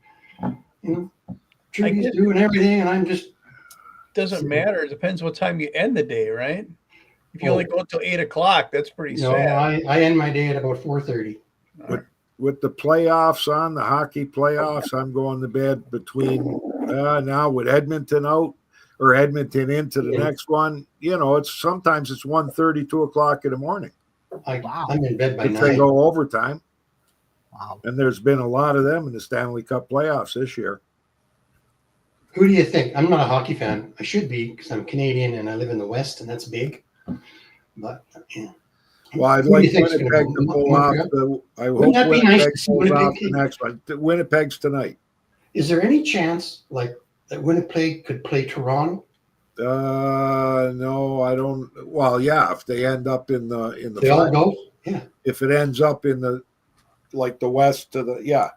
Trudy's doing everything and I'm just Doesn't matter. It depends what time you end the day, right? If you only go until 8 o'clock, that's pretty sad. I end my day at about 4:30. With the playoffs on, the hockey playoffs, I'm going to bed between now with Edmonton out. or Edmonton into the Yeah. next one, it's sometimes it's 1:30, 2:00 in the morning Wow. I'm in bed by if they 9. go overtime. Wow. And there's been a lot of them in the Stanley Cup playoffs this year. Who do you think? I'm not a hockey fan. I should be because I'm Canadian and I live in the West, and that's big. But yeah. Well, I'd Who do like you think's gonna Winnipeg to go? pull off Montreal? I hope Wouldn't that be nice Winnipeg to see pulls off Winnipeg? the next one. Winnipeg's tonight. Is there any chance like that Winnipeg could play Toronto? No, I don't. Well, yeah, if they end up in the They all final, go? Yeah. if it ends up in the West to the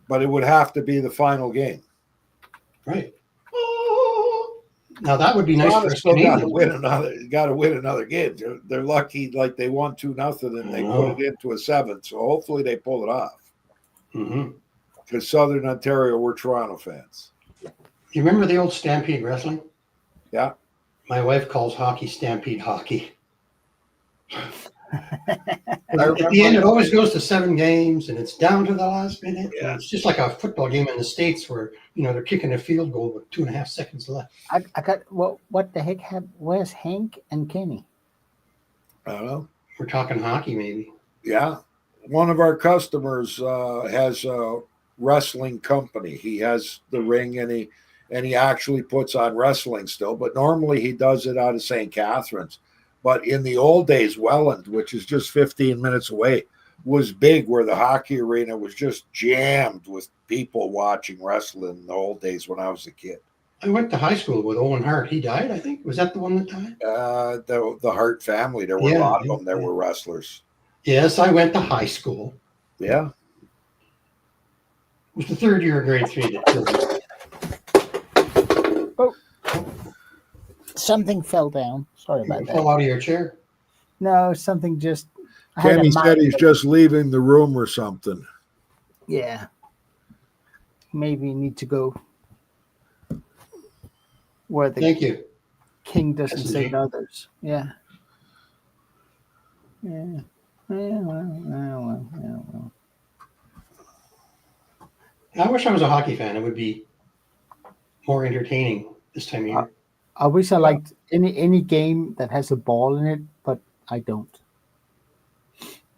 but it would have to be the final game. Right. Oh, now that would be nice for Toronto's us still got Canadians. to win another game. They're lucky, like they won 2-0 and they put it into a 7. So hopefully they pull it off. Mm-hmm. Because Southern Ontario, we're Toronto fans. You remember the old Stampede Wrestling? Yeah. My wife calls hockey Stampede hockey. At the end, it always goes to 7 games, and it's down to the last minute. Yeah. It's just like a football game in the States where, they're kicking a field goal with 2.5 seconds left. I got what the heck where's Hank and Kenny? I don't know. We're talking hockey, maybe. Yeah. One of our customers has a wrestling company. He has the ring and he actually puts on wrestling still, but normally he does it out of St. Catharines. But in the old days, Welland, which is just 15 minutes away, was big, where the hockey arena was just jammed with people watching wrestling in the old days when I was a kid. I went to high school with Owen Hart. He died, I think. Was that the one that died? The Hart family, there were a lot of them that were wrestlers. Yes, I went to high school. Yeah. It was the 3rd year of grade 3 that killed me. Oh, something fell down. Sorry about You fall that. out of your chair. No, something just. I had a Kenny said mic- he's just leaving the room or something. Yeah. Maybe need to go where the Thank you. king doesn't That's say indeed. others. Yeah. Yeah. Yeah, well. I wish I was a hockey fan. It would be more entertaining this time of year. I wish I liked any game that has a ball in it, but I don't.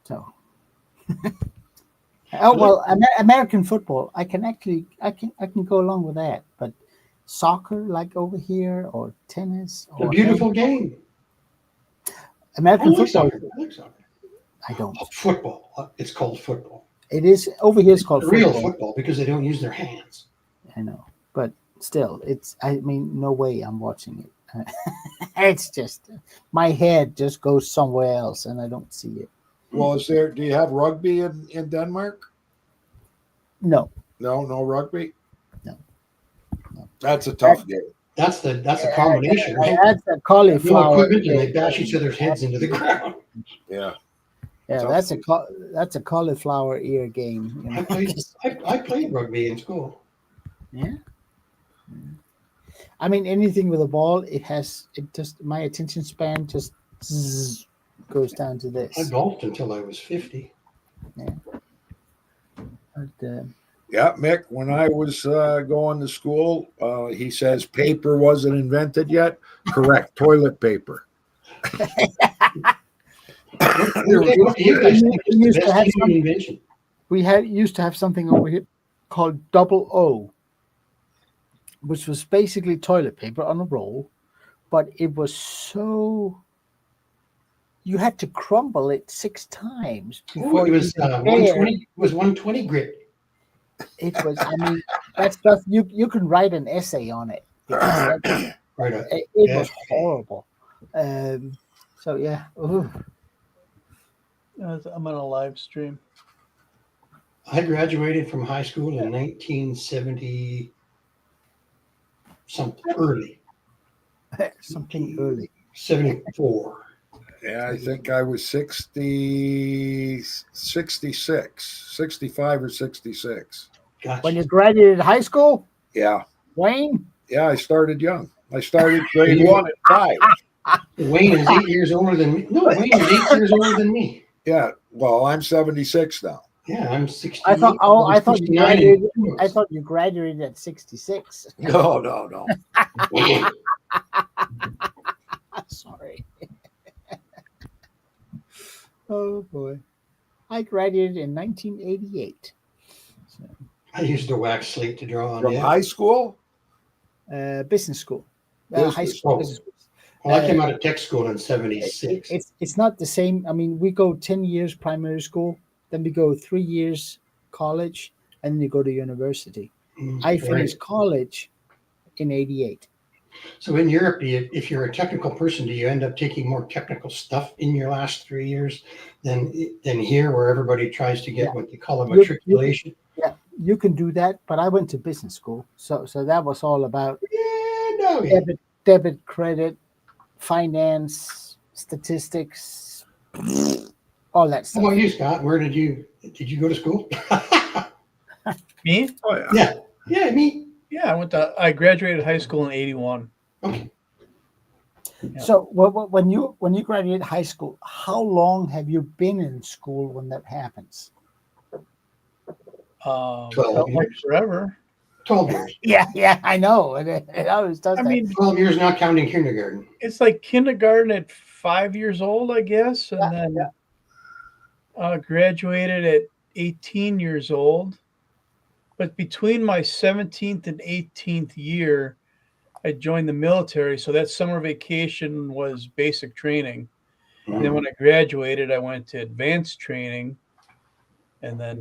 So. Oh well, American football. I can go along with that, but soccer, like over here, or tennis, A or beautiful game. I American like football. soccer. I like soccer. I don't. Football. It's called football. It is over here. It's called Real football. football because they don't use their hands. I know, but still, it's. I mean, no way I'm watching it. It's just my head just goes somewhere else, and I don't see it. Well, do you have rugby in Denmark? No. No rugby? No. That's a tough game. That's a combination, right? That's a No cauliflower. equipment, and they bash each other's heads into the ground. Yeah. Yeah, that's a cauliflower ear game. You know? I played rugby in school. Yeah. I mean, anything with a ball, my attention span just goes down to this. I golfed until I was 50. But, Yeah, Mick, when I was going to school, he says paper wasn't invented yet. Correct. Toilet paper. You guys think it's the best human invention? we used to have something over here called double O, which was basically toilet paper on a roll, but it was so you had to crumble it 6 times Oh, before it was you could 120. It was 120 grit. It was. I mean, that stuff you can write an essay on it. Because Right. it was horrible. So yeah. Ooh. I'm on a live stream. I graduated from high school in 1970 something early. Something early. 74. Yeah, I think I was 66, 65 or 66. Gotcha. When you graduated high school, Yeah. Wayne. Yeah, I started young. I started grade 1 at 5. Wayne is 8 years older than me. No, Wayne is 8 years older than me. Yeah, well, I'm 76 now. Yeah, I'm 60. I thought you 69 graduated. in 2 I thought you graduated at 66. No. Oh boy. I graduated in 1988. So, I used a wax slate to draw on. From Yeah. high school? business school. High Business. school Oh. business school. Well, I came out of tech school in It- '76. it's not the same. I mean, we go 10 years primary school, then we go 3 years college, and then you go to university. I finished Right. college in 88. So in Europe, if you're a technical person, do you end up taking more technical stuff in your last 3 years than here, where everybody tries to get Yeah. what they call a You- you- matriculation? Yeah, you can do that, but I went to business school, so that was all about Yeah, no. Yeah. debit, credit, finance, statistics, all that How stuff. about you, Scott? Where did you go to school? Me? Oh, yeah. Yeah, yeah, me. Yeah, I graduated high school in '81. Okay. Yeah. So when you graduate high school, how long have you been in school when that happens? 12 Felt like years. forever. 12 years. Yeah, I know. It always does I that. mean, 12 years, not counting kindergarten. it's like kindergarten at 5 years old, I guess, and Yeah, then graduated at 18 years old. But between my 17th and 18th year, I joined the military. So that summer vacation was basic training. And then when I graduated, I went to advanced training. And then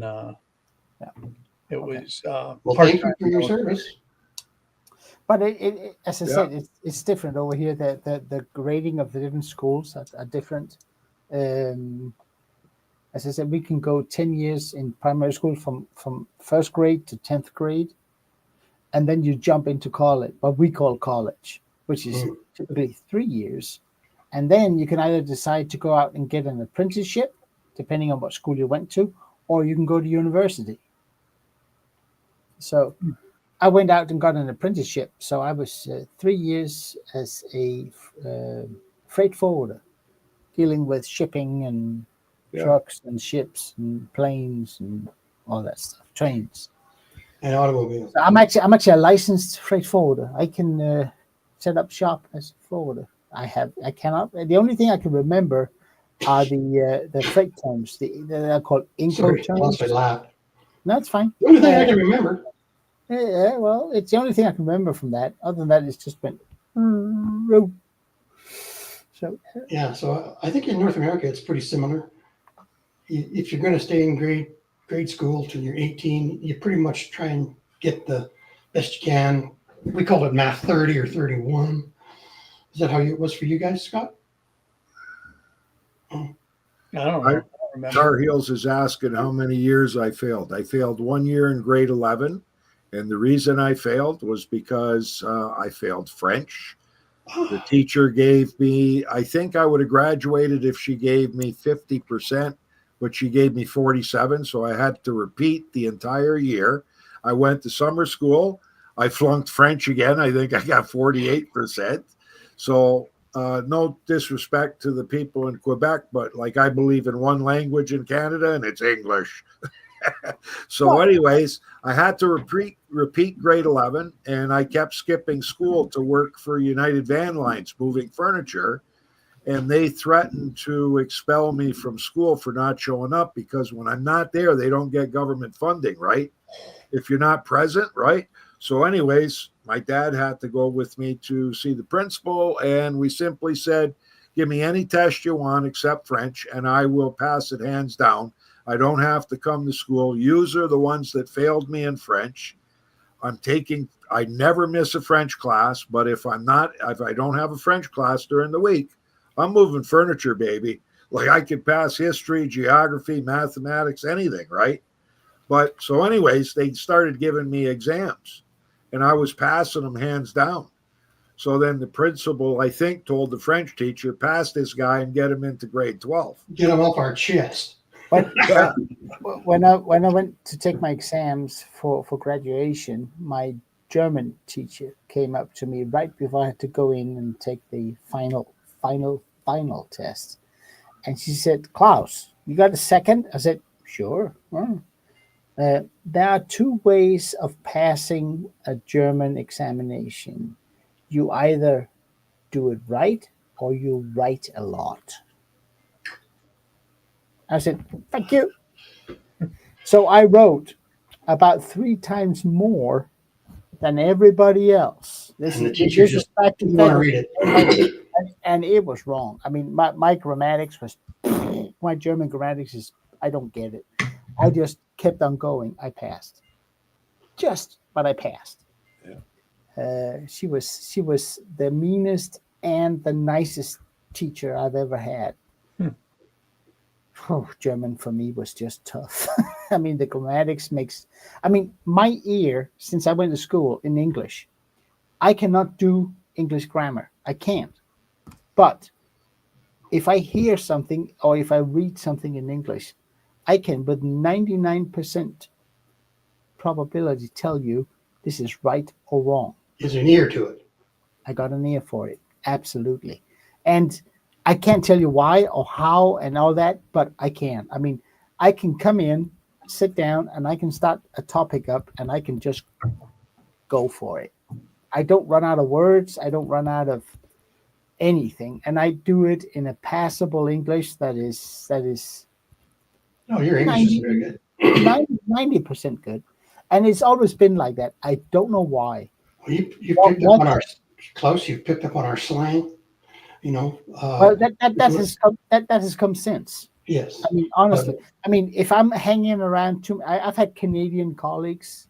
it was Well, thank part-time you for your military. service. But it as I Yeah. said, it's different over here. The grading of the different schools are different. As I said, we can go 10 years in primary school from first grade to 10th grade, and then you jump into college, what we call college, which is typically 3 years. And then you can either decide to go out and get an apprenticeship, depending on what school you went to, or you can go to university. So I went out and got an apprenticeship. So I was 3 years as a freight forwarder, dealing with shipping and trucks and ships and planes and all that stuff, trains. And automobiles. So I'm actually a licensed freight forwarder. I can set up shop as a forwarder. I cannot. The only thing I can remember are the freight terms. They're called Sorry, Incoterms. lost my laugh. No, it's fine. The only thing I can remember. Yeah, well, it's the only thing I can remember from that. Other than that, it's just been. So Yeah, so I think in North America it's pretty similar. If you're going to stay in grade school till you're 18, you pretty much try and get the best you can. We call it math 30 or 31. Is that how it was for you guys, Scott? I don't know. I don't remember. Tar Heels is asking how many years I failed. I failed 1 year in grade 11. And the reason I failed was because I failed French. The teacher gave me, I think I would have graduated if she gave me 50%, but she gave me 47. So I had to repeat the entire year. I went to summer school. I flunked French again. I think I got 48%. So no disrespect to the people in Quebec, but like I believe in one language in Canada, and it's English. So anyways, I had to repeat grade 11, and I kept skipping school to work for United Van Lines moving furniture, and they threatened to expel me from school for not showing up, because when I'm not there, they don't get government funding, right? If you're not present, right? So anyways, my dad had to go with me to see the principal, and we simply said, give me any test you want except French, and I will pass it hands down. I don't have to come to school. Yous are the ones that failed me in French. I never miss a French class, but if I don't have a French class during the week, I'm moving furniture, baby. Like I could pass history, geography, mathematics, anything, right? But so anyways, they started giving me exams, and I was passing them hands down. So then the principal, I think, told the French teacher, pass this guy and get him into grade 12. Get them off our chest. Yeah. when I went to take my exams for graduation, my German teacher came up to me right before I had to go in and take the final test. And she said, Klaus, you got a second? I said, sure. There are two ways of passing a German examination. You either do it right or you write a lot. I said, thank you. So I wrote about 3 times more than everybody else. And the teacher just didn't want to read it. And it was wrong. I mean, my grammatics was, my German grammatics is, I don't get it. I just kept on going. I passed. But I passed. Yeah. She was the meanest and the nicest teacher I've ever had. Oh, German for me was just tough. I mean, the grammatics my ear, since I went to school in English, I cannot do English grammar. I can't. But if I hear something or if I read something in English, I can with 99% probability tell you this is right or wrong. There's an ear to it. I got an ear for it. Absolutely. And I can't tell you why or how and all that, but I can. I mean, I can come in, sit down, and I can start a topic up and I can just go for it. I don't run out of words. I don't run out of anything. And I do it in a passable English that is No, your English is very good. 90% good. And it's always been like that. I don't know why. Well, you picked up on our Klaus. You picked up on our slang. You know. Well, that has come since. Yes. I mean, honestly, if I'm hanging around I've had Canadian colleagues.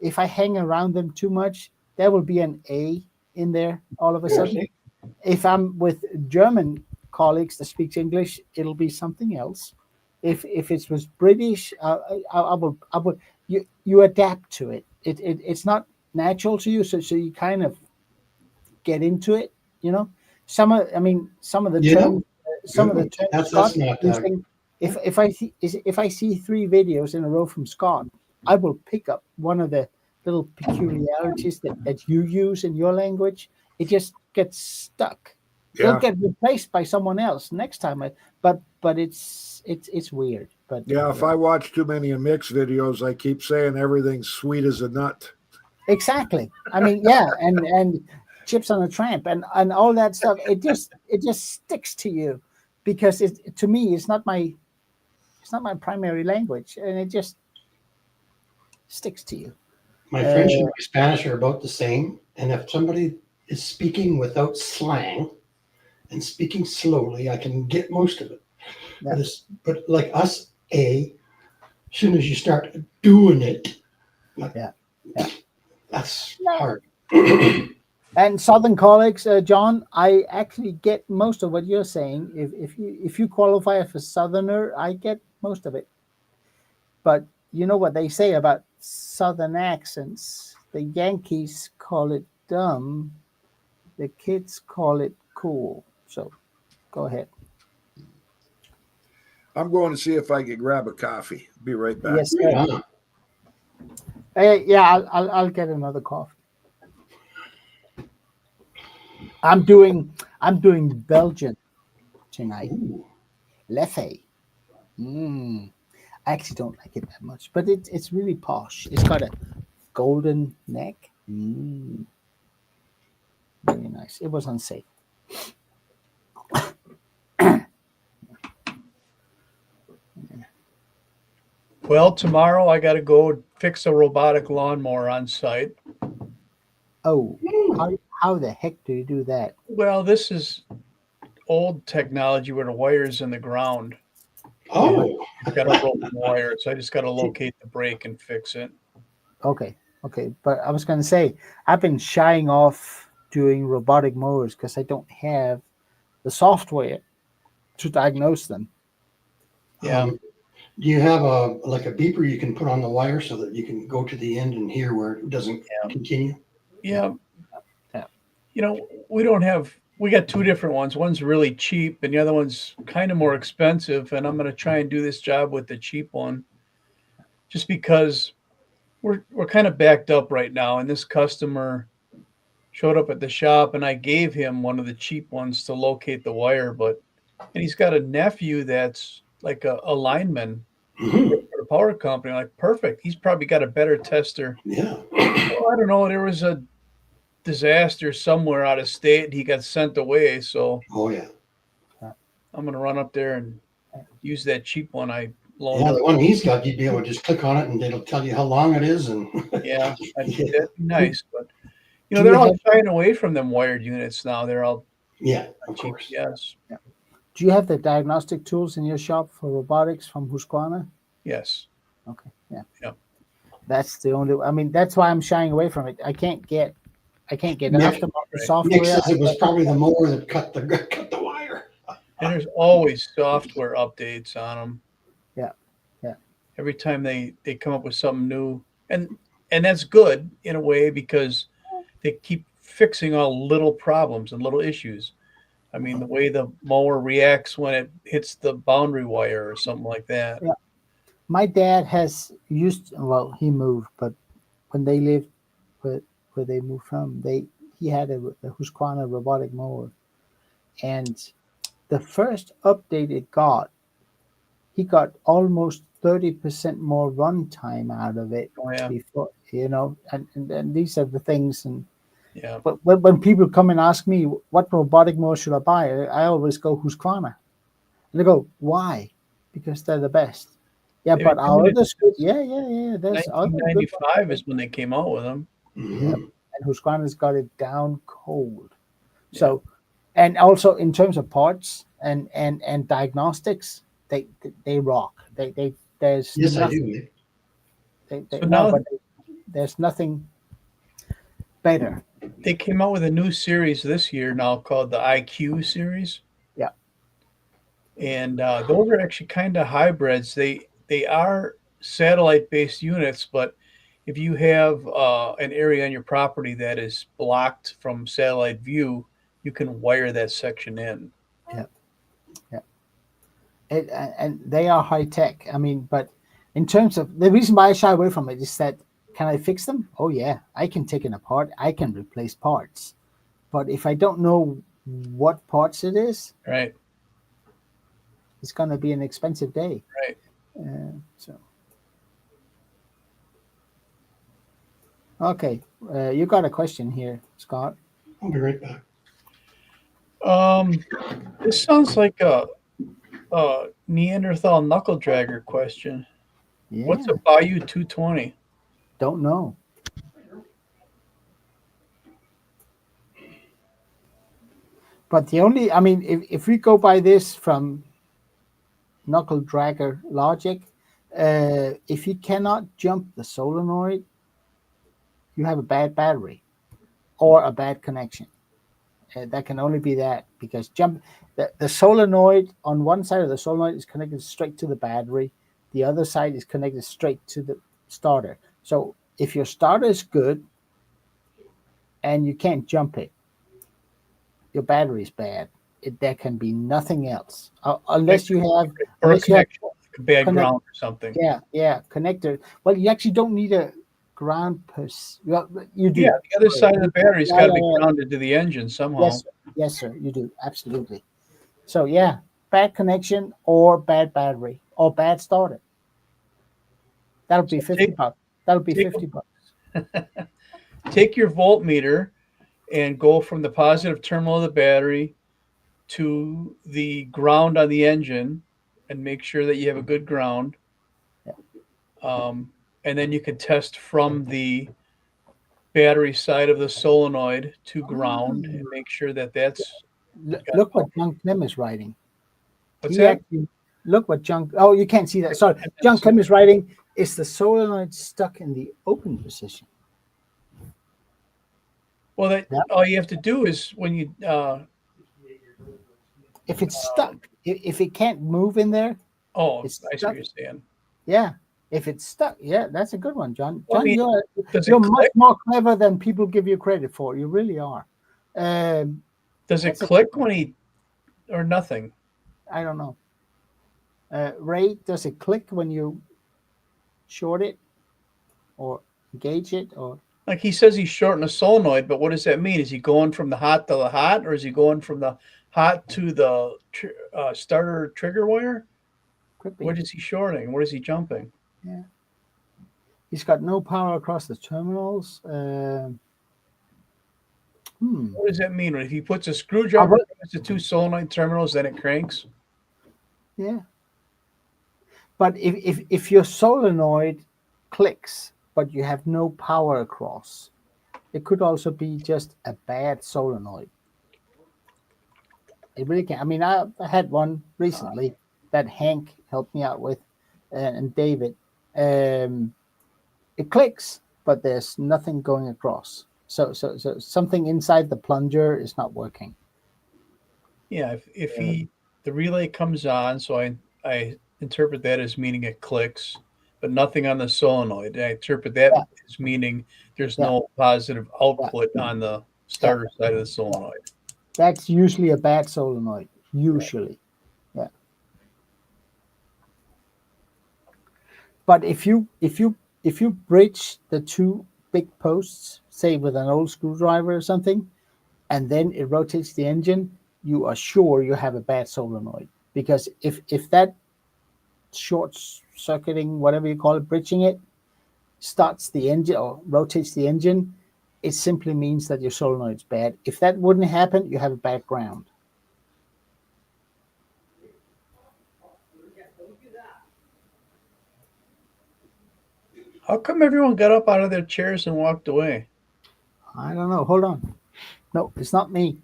If I hang around them too much, there will be an A in there all of a sudden. If I'm with German colleagues that speaks English, it'll be something else. If it was British, I would. You adapt to it. It's not natural to you, so you kind of get into it. You know, some of the terms. That's not using, if I see 3 videos in a row from Scott, I will pick up one of the little peculiarities that you use in your language. It just gets stuck. Yeah. It'll get replaced by someone else next time. But it's weird. But Yeah, if I watch too many of Mick's videos, I keep saying everything's sweet as a nut. Exactly. I mean, yeah, and chips on a tramp and all that stuff. It just sticks to you because to me it's not my primary language, and it just sticks to you. My French and my Spanish are about the same, and if somebody is speaking without slang and speaking slowly, I can get most of it. Yeah. But like us, as soon as you start doing it, that's hard. And Southern colleagues, John, I actually get most of what you're saying. If you qualify as a Southerner, I get most of it. But you know what they say about Southern accents? The Yankees call it dumb. The kids call it cool. So go ahead. I'm going to see if I can grab a coffee. Be right back. Yes, sir. Yeah, I'll get another coffee. I'm doing Belgian tonight. Leffe. I actually don't like it that much, but it's really posh. It's got a golden neck. Very nice. It was on sale. Well, tomorrow I got to go fix a robotic lawnmower on site. Oh, how the heck do you do that? Well, this is old technology where the wire's in the ground. Oh, I've got a broken wire, so I just got to locate the break and fix it. Okay. But I was going to say, I've been shying off doing robotic mowers because I don't have the software to diagnose them. Yeah. Do you have a beeper you can put on the wire so that you can go to the end and hear where it doesn't continue? Yeah. You know, we got 2 different ones. One's really cheap and the other one's kind of more expensive. And I'm going to try and do this job with the cheap one just because we're kind of backed up right now. And this customer showed up at the shop and I gave him one of the cheap ones to locate the wire, and he's got a nephew that's like a lineman for the power company. Like, perfect. He's probably got a better tester. Yeah. Well, I don't know. There was a disaster somewhere out of state. He got sent away. So Oh, yeah. I'm going to run up there and use that cheap one I loaned. Yeah, up. the one he's got, you'd be able to just click on it and it'll tell you how long it is. And Yeah, that'd be nice. But Do they're you all have- shying away from them wired units now. They're all yeah, of cheap. course. Yes, Do you have the diagnostic tools in your shop for robotics from Husqvarna? yes. Okay, yeah. Yep. That's the only. I mean, that's why I'm shying away from it. I can't get Mick- aftermarket right. software. Nick says it was probably the mower that cut the wire. And there's always software updates on them. Yeah, yeah. Every time they come up with something new, and that's good in a way because they keep fixing all little problems and little issues. I mean, the way the mower reacts when it hits the boundary wire or something like that. Yeah. My dad has used. Well, he moved, but when they lived where they moved from, he had a Husqvarna robotic mower, and the first update it got, he got almost 30% more runtime out of it. Oh, yeah. Before, and these are the things. And Yeah. but when people come and ask me what robotic mower should I buy, I always go Husqvarna, and they go, why? Because they're the best. Yeah, They but were our doing it others good. Yeah. There's other good ones. 1995 is when they came out with them. Mhm. And Husqvarna's got it down cold. So, and also in terms of parts and diagnostics, they rock. There's Yes, I nothing, do. So now- there's nothing better. They came out with a new series this year now called the IQ series. Yeah. And those are actually kind of hybrids. They are satellite-based units, but if you have an area on your property that is blocked from satellite view, you can wire that section in. And they are high tech. I mean, but in terms of the reason why I shy away from it is that, can I fix them? Oh yeah, I can take it apart. I can replace parts. But if I don't know what parts it is, Right. it's going to be an expensive day. Right. So. Okay, you got a question here, Scott. I'll be right back. This sounds like a Neanderthal knuckle dragger question. Yeah. What's a Bayou 220? Don't know. But the only, I mean, if we go by this from knuckle dragger logic, if you cannot jump the solenoid, you have a bad battery or a bad connection. That can only be that, because the solenoid on one side of the solenoid is connected straight to the battery. The other side is connected straight to the starter. So if your starter is good and you can't jump it, your battery is bad. There can be nothing else unless you have Or a unless you have connection, like a bad connect- ground or something. yeah connector. Well, you actually don't need a ground well, you do. Yeah, the other side of the battery's Yeah, got to be yeah. grounded to the engine somehow. Yes, sir, you do. Absolutely. So yeah, bad connection or bad battery or bad starter. That'll be So $50. That'll be take- $50. Take your voltmeter and go from the positive terminal of the battery to the ground on the engine and make sure that you have a good ground. And then you can test from the battery side of the solenoid to ground and make sure that that's. Look what John Clem is writing. What's He that? actually, look what John. Oh, you can't see that. Sorry, John Clem is writing. Is the solenoid stuck in the open position? Well, Yeah. all you have to do is when you If it's stuck, if it can't move in there, It's I see what you're saying. yeah. If it's stuck, yeah, that's a good one, John. Well, I John, mean, Does it you're much click? more clever than people give you credit for. You really are. Does it that's a- click when he or nothing? I don't know. Ray, does it click when you short it or engage it? Or Like he says he's shorting a solenoid, but what does that mean? Is he going from the hot to the hot, or is he going from the hot to the starter trigger wire? could be. What is he shorting? What is he jumping? He's got no power across the terminals. What does that mean? If he puts a screwdriver against the two solenoid terminals, then it cranks? Yeah. But if your solenoid clicks, but you have no power across, it could also be just a bad solenoid. It really can. I mean, I had one recently that Hank helped me out with, and David. It clicks, but there's nothing going across. So something inside the plunger is not working. Yeah, if the relay comes on, so I interpret that as meaning it clicks, but nothing on the solenoid. I interpret that as meaning there's no positive output on the starter side of the solenoid. That's usually a bad solenoid. Usually, yeah. But if you bridge the two big posts, say with an old screwdriver or something, and then it rotates the engine, you are sure you have a bad solenoid. Because if that short circuiting, whatever you call it, bridging it, starts the engine or rotates the engine, it simply means that your solenoid's bad. If that wouldn't happen, you have a bad ground. How come everyone got up out of their chairs and walked away? I don't know. Hold on. No, it's not me.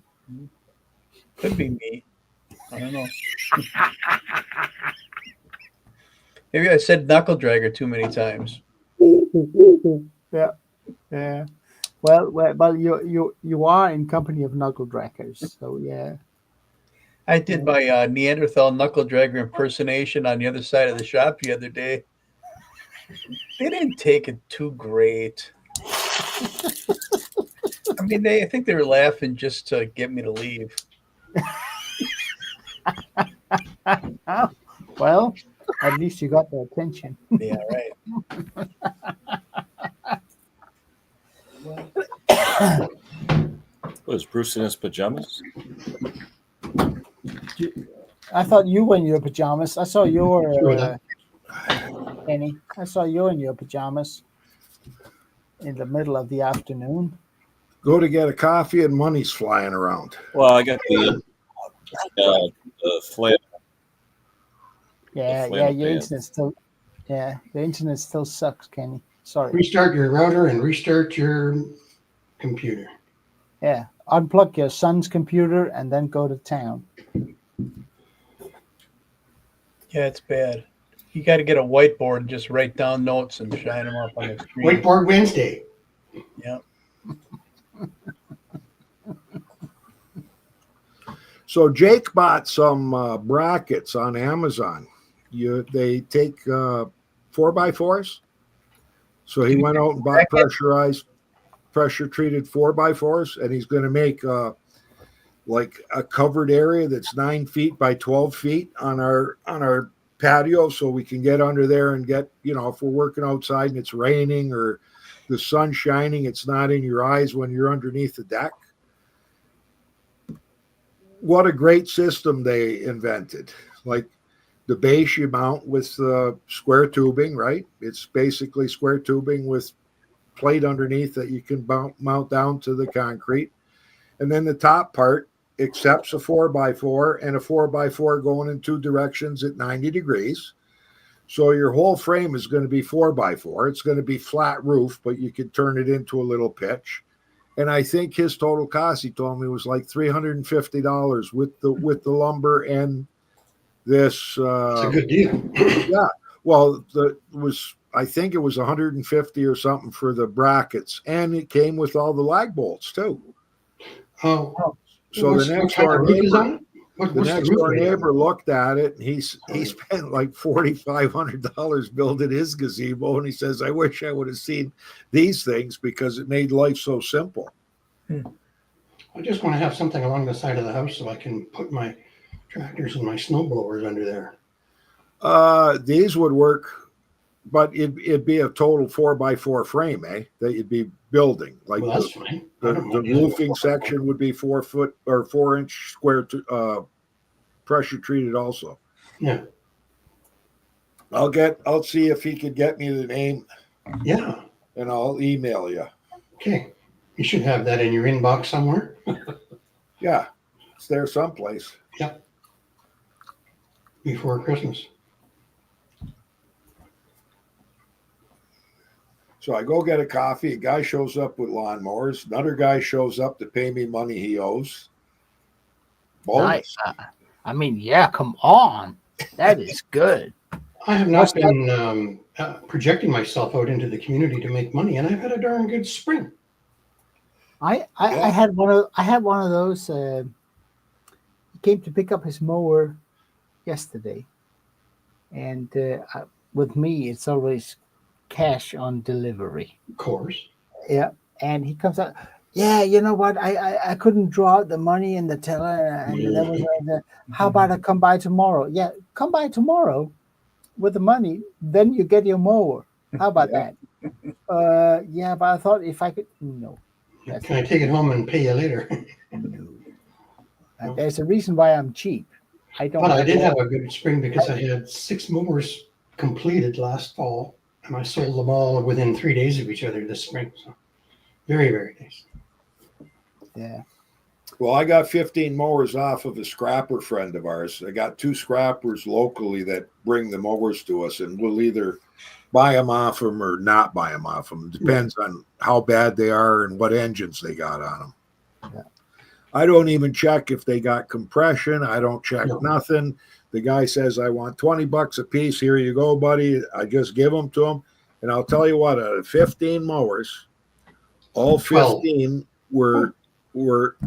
Could be me. I don't know. Maybe I said knuckle dragger too many times. Yeah. Yeah. Well, you are in company of knuckle draggers, so yeah. I did my Neanderthal knuckle dragger impersonation on the other side of the shop the other day. They didn't take it too great. I mean, I think they were laughing just to get me to leave. Well, at least you got their attention. Yeah, right. Was Bruce in his pajamas? I thought you were in your pajamas. I saw your Kenny. I saw you in your pajamas in the middle of the afternoon. Go to get a coffee and money's flying around. Well, I got the flame. Yeah, your internet still. Yeah, your internet still sucks, Kenny. Sorry. Restart your router and restart your computer. Yeah, unplug your son's computer and then go to town. Yeah, it's bad. You got to get a whiteboard and just write down notes and shine them up on the screen. Whiteboard Wednesday. Yeah. So Jake bought some brackets on Amazon. They take 4x4s. So he went out and bought pressure-treated 4x4s, and he's going to make like a covered area that's 9 feet by 12 feet on our patio, so we can get under there and get, if we're working outside and it's raining or the sun shining, it's not in your eyes when you're underneath the deck. What a great system they invented. Like the base you mount with square tubing, right? It's basically square tubing with plate underneath that you can mount down to the concrete. And then the top part accepts a 4x4 and a 4x4 going in two directions at 90 degrees. So your whole frame is going to be 4x4. It's going to be flat roof, but you can turn it into a little pitch. And I think his total cost, he told me, was like $350 with the lumber and this. It's a good deal. Yeah. Well, I think it was 150 or something for the brackets, and it came with all the lag bolts too. Oh. So the next door neighbor looked at it, and he spent like $4,500 building his gazebo, and he says, "I wish I would have seen these things because it made life so simple." I just want to have something along the side of the house so I can put my tractors and my snow blowers under there. These would work, but it'd be a total 4x4 frame, that you'd be building. Like well, that's fine. The roofing section would be 4 foot or 4-inch square pressure treated also. Yeah. I'll see if he could get me the name. Yeah. And I'll email you. Okay. You should have that in your inbox somewhere. Yeah. It's there someplace. Yep. Before Christmas. So I go get a coffee. A guy shows up with lawnmowers. Another guy shows up to pay me money he owes. Bonus. Nice. I mean, yeah, come on. That is good. I have not been projecting myself out into the community to make money, and I've had a darn good spring. I had one of those. He came to pick up his mower yesterday, and with me, it's always cash on delivery. Of course. Yeah, and he comes out. Yeah, you know what? I couldn't draw out the money in the teller, and that was how about I come by tomorrow? Yeah, come by tomorrow with the money, then you get your mower. How about that? Yeah, but I thought if I could, no. Can I take it home and pay you later? No. There's a reason why I'm cheap. I don't. But I did have a good spring because I had 6 mowers completed last fall, and I sold them all within 3 days of each other this spring. So very, very nice. Yeah. Well, I got 15 mowers off of a scrapper friend of ours. I got 2 scrappers locally that bring the mowers to us, and we'll either buy them off them or not buy them off them. It depends on how bad they are and what engines they got on them. Yeah. I don't even check if they got compression. I don't check nothing. The guy says, I want $20 a piece. Here you go, buddy. I just give them to him. And I'll tell you what, 15 mowers, all 15 were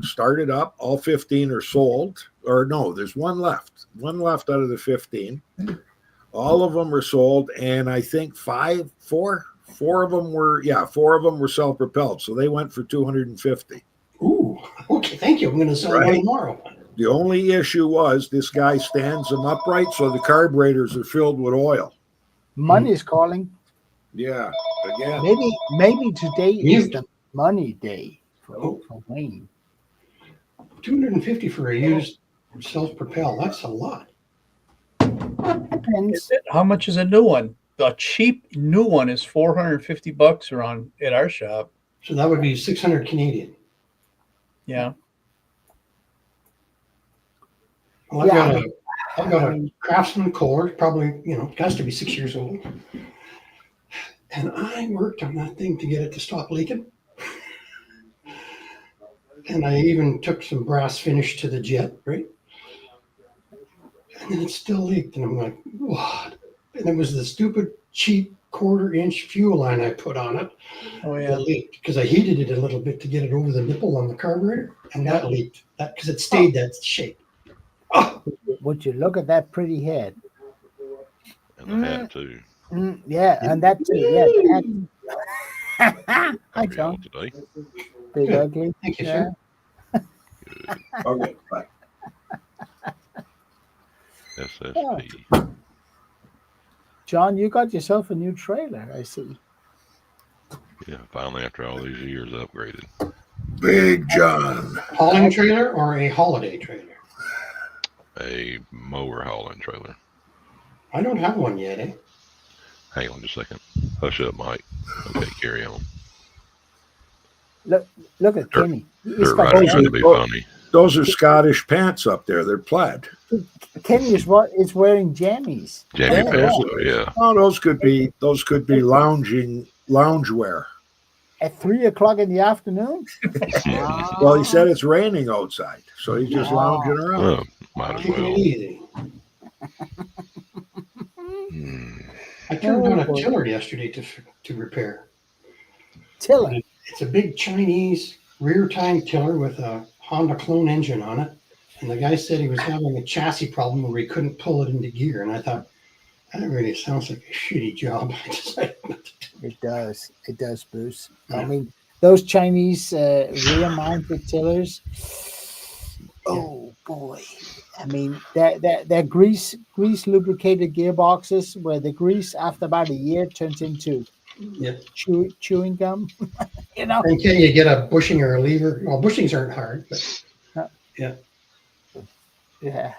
started up. All 15 are sold. Or no, there's one left. One left out of the 15. All of them are sold. And I think four of them were self-propelled. So they went for $250. Ooh, okay, thank you. I'm going to sell one tomorrow. The only issue was this guy stands them upright, so the carburetors are filled with oil. Money is calling. Yeah, again. Maybe today is the money day for Wayne. $250 for a used self-propel. That's a lot. Depends. How much is a new one? The cheap new one is $450 around at our shop. So that would be 600 Canadian. Yeah. Well, I've got a Craftsman core, probably, it has to be 6 years old. And I worked on that thing to get it to stop leaking. And I even took some brass finish to the jet, right? And then it still leaked. And I'm like, what? And it was the stupid, cheap 1/4-inch fuel line I put on it. Oh, yeah. That leaked because I heated it a little bit to get it over the nipple on the carburetor. And that leaked because it stayed that shape. Oh. Would you look at that pretty head? And the hat too. Yeah, and that too. Yeah. Hi, John. Today. Big Good. ugly. Thank you, sir. Okay, bye. SSP. John, you got yourself a new trailer, I see. Yeah, finally after all these years upgraded. Big John. Hauling trailer or a holiday trailer? A mower hauling trailer. I don't have one yet, eh? Hang on just a second. Hush up, Mike. Okay, carry on. Look at Kenny. Dirt riders trying to be funny. Those are Scottish pants up there. They're plaid. Kenny is wearing jammies. Jammy pants, yeah. Oh, those could be loungewear. At 3:00 in the afternoon. Well, he said it's raining outside, so he's just lounging around. Well, might as Taking it well. easy. I turned on a tiller yesterday to repair. Tiller. It's a big Chinese rear tine tiller with a Honda clone engine on it. And the guy said he was having a chassis problem where he couldn't pull it into gear. And I thought, that really sounds like a shitty job. I decided not to do It does. It does, Bruce. I mean, those Chinese rear-mounted tillers. Oh boy! I mean, they're grease lubricated gearboxes where the grease after about a year turns into chewing gum. You know. And can you get a bushing or a lever? Well, bushings aren't hard, but yeah. Yeah.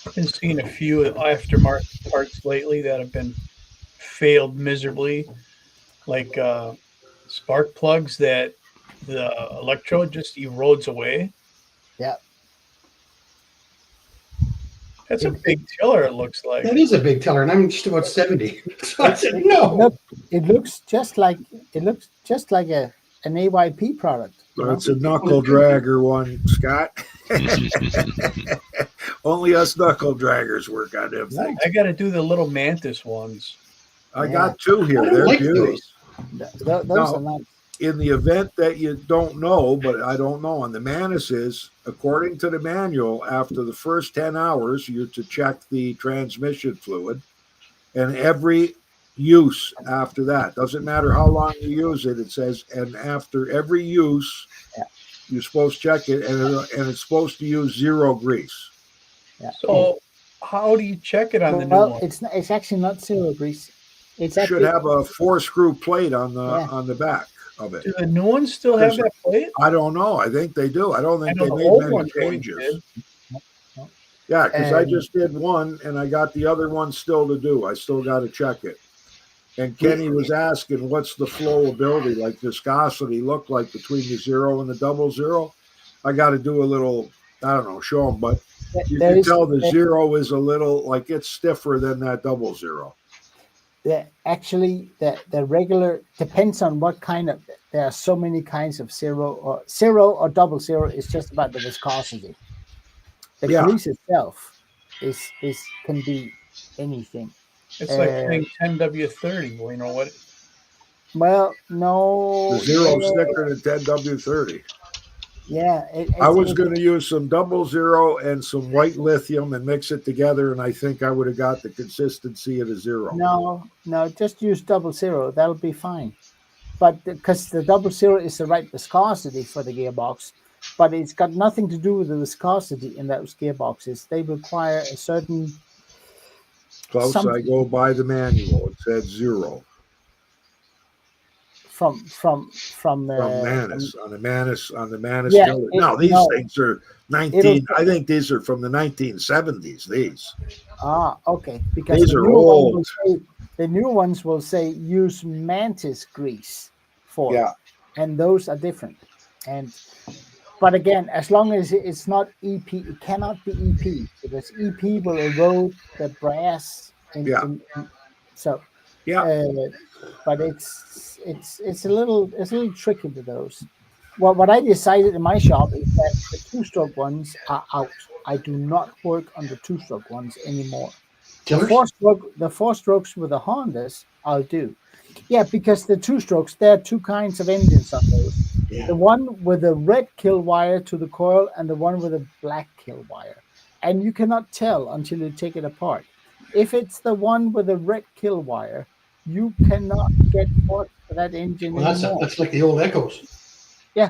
I've been seeing a few aftermarket parts lately that have been failed miserably, like spark plugs that the electrode just erodes away. Yeah. That's a big tiller, it looks like. That is a big tiller, and I'm just about 70. So I said, no. It looks just like an AYP product. you know? It's a knuckle dragger one, Scott. Only us knuckle draggers work on them things. I got to do the little mantis ones. I got two here. I don't They're like beauties. Those No. are nice. In the event that you don't know, but I don't know, on the Manises, according to the manual, after the first 10 hours, you're to check the transmission fluid. And every use after that, doesn't matter how long you use it, it says, and after every use, you're supposed to check it, and it's supposed to use 0 grease. Yeah. So how do you check it on the new Well, one? it's actually not 0 grease. It's It should actually, have a 4-screw plate on the back of it. Do the new ones still have that plate? I don't know. I think they do. I don't think I know they the made old many ones always changes. did. Yeah, because I And- just did one, and I got the other one still to do. I still got to check it. And Kenny was asking, what's the flowability, like viscosity, look like between the 0 and the 00? I got to do a little, I don't know, show them, but you there can is- tell the 0 is a little, like it's stiffer than that 00. actually the regular depends on what kind of. There are so many kinds of 0 or 00 is just about the viscosity. The Yeah. grease itself is can be anything. It's like saying 10W30. Well, you know what? Well, no. The 0's thicker than 10W30. Yeah, I was going to use some 00 and some white lithium and mix it together, and I think I would have got the consistency of the 0. No, just use 00. That'll be fine. But because the 00 is the right viscosity for the gearbox, but it's got nothing to do with the viscosity in those gearboxes. They require a certain. Close, I something. go by the manual. It said 0 From from Manus on the Manus. Yeah, tiller. No, these things are 19. I think these are from the 1970s. These. Okay. Because These the are new one will old. say- the new ones will say use mantis grease for it, and those are different. But again, as long as it's not EP, it cannot be EP because EP will erode the brass. So but it's a little tricky to those. Well, what I decided in my shop is that the 2-stroke ones are out. I do not work on the 2-stroke ones anymore. The 4-strokes with the Hondas, I'll do. Yeah, because the 2-strokes, there are 2 kinds of engines on those. Yeah. The one with the red kill wire to the coil and the one with a black kill wire. And you cannot tell until you take it apart. If it's the one with the red kill wire, you cannot get torque for that engine Well, anymore. that's like the old Echoes. Yeah.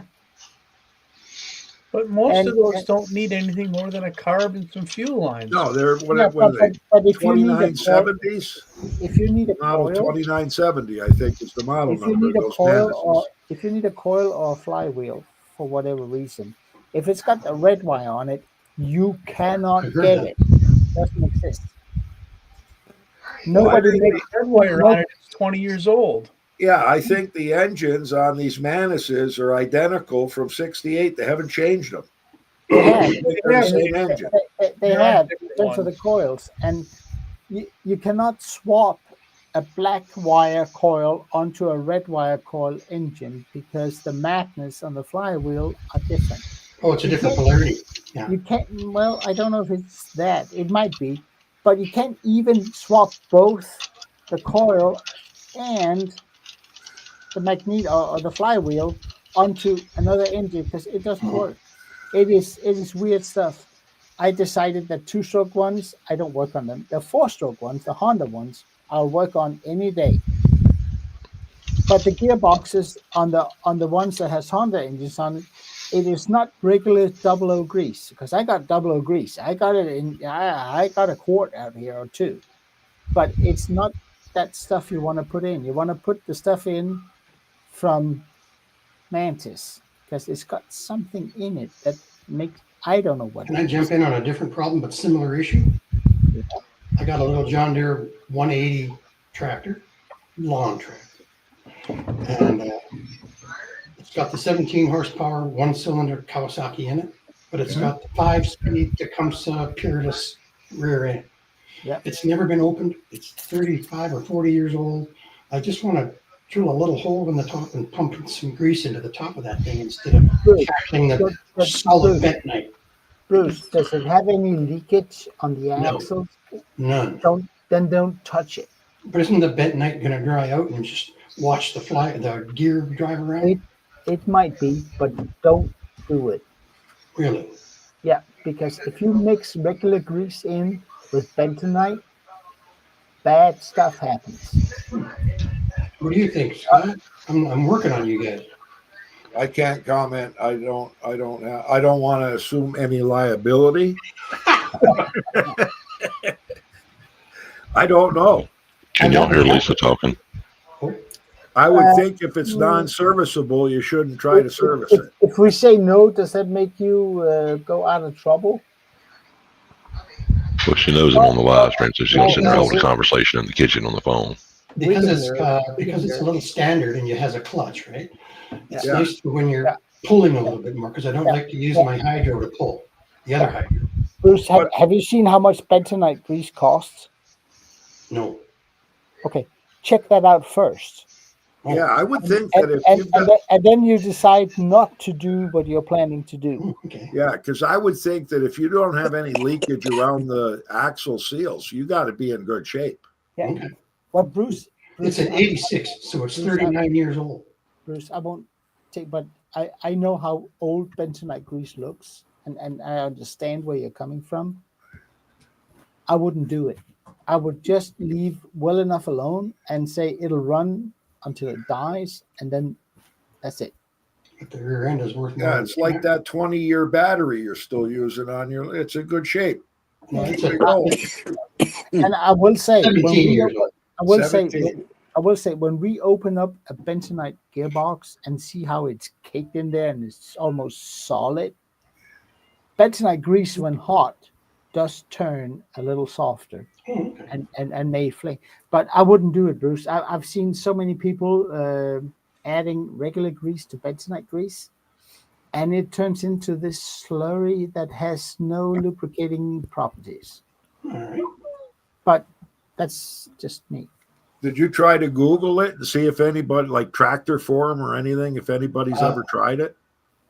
But most And- of those don't need anything more than a carb and some fuel lines. No, they're what Yeah, are they? but if you need a coil, 2970s. if you need a Model coil, 2970, I think, is the model if you number. need a Those coil Manuses. or if you need a coil or a flywheel for whatever reason, if it's got a red wire on it, you cannot I've heard get that. it. It doesn't exist. Nobody The makes red wire on it is 20 years old. Yeah, I think the engines on these Manuses are identical from '68. They haven't changed them. they have They're the same engine. they There are have different in terms of the ones. coils, and you cannot swap a black wire coil onto a red wire coil engine because the magnets on the flywheel are different. Oh, it's a different polarity. Yeah. You can't. Well, I don't know if it's that. It might be, but you can't even swap both the coil and the magnet or the flywheel onto another engine because it doesn't work. It is weird stuff. I decided that 2-stroke ones, I don't work on them. The 4-stroke ones, the Honda ones, I'll work on any day. But the gearboxes on the ones that has Honda engines on it, it is not regular 00 grease because I got 00 grease. I got it in. I got a quart out here or 2, but it's not that stuff you want to put in. You want to put the stuff in from Mantis because it's got something in it that makes. I don't know what. Can I jump in on a different problem but similar issue? I got a little John Deere 180 tractor, lawn tractor, and it's got the 17 horsepower 1-cylinder Kawasaki in it, but it's got the 5-speed Tecumseh Peerless rear end. Yeah. It's never been opened. It's 35 or 40 years old. I just want to drill a little hole in the top and pump some grease into the top of that thing instead of Bruce, tackling the but solid bentonite. Bruce, does it have any leakage on the No. axles? None. Don't touch it. But isn't the bentonite going to dry out and just watch the gear drive around? It might be, but don't do it. Really? Yeah, because if you mix regular grease in with bentonite, bad stuff happens. What do you think, Scott? I'm working on you guys. I can't comment. I don't want to assume any liability. I don't know. Can y'all hear Lisa talking? I would think if it's non-serviceable, you shouldn't try to service it. If we say no, does that make you go out of trouble? Well, she knows I'm on the live stream, so she's going to sit there holding a conversation in the kitchen on the phone. Because it's a little standard and it has a clutch, right? It's nice when you're pulling a little bit more because I don't like to use my hydro to pull the other hydro. Bruce, have you seen how much bentonite grease costs? No. Okay, check that out first. Yeah, I would think that if and then you decide not to do what you're planning to do. Okay. Yeah, because I would think that if you don't have any leakage around the axle seals, you got to be in good shape. Yeah. Okay. Well, Bruce, It's an 86, so it's 39 years old. Bruce, I won't take, but I know how old bentonite grease looks, and I understand where you're coming from. I wouldn't do it. I would just leave well enough alone and say it'll run until it dies, and then that's it. But the rear end is worth more. Yeah, it's like that 20-year battery you're still using on your. It's in good shape. No, it's And I will say, 17 years old. I will say, when we open up a bentonite gearbox and see how it's caked in there and it's almost solid, bentonite grease, when hot, does turn a little softer and may flake. But I wouldn't do it, Bruce. I've seen so many people adding regular grease to bentonite grease, and it turns into this slurry that has no lubricating properties. All right. But that's just me. Did you try to Google it and see if anybody, like Tractor Forum or anything, if anybody's ever tried it?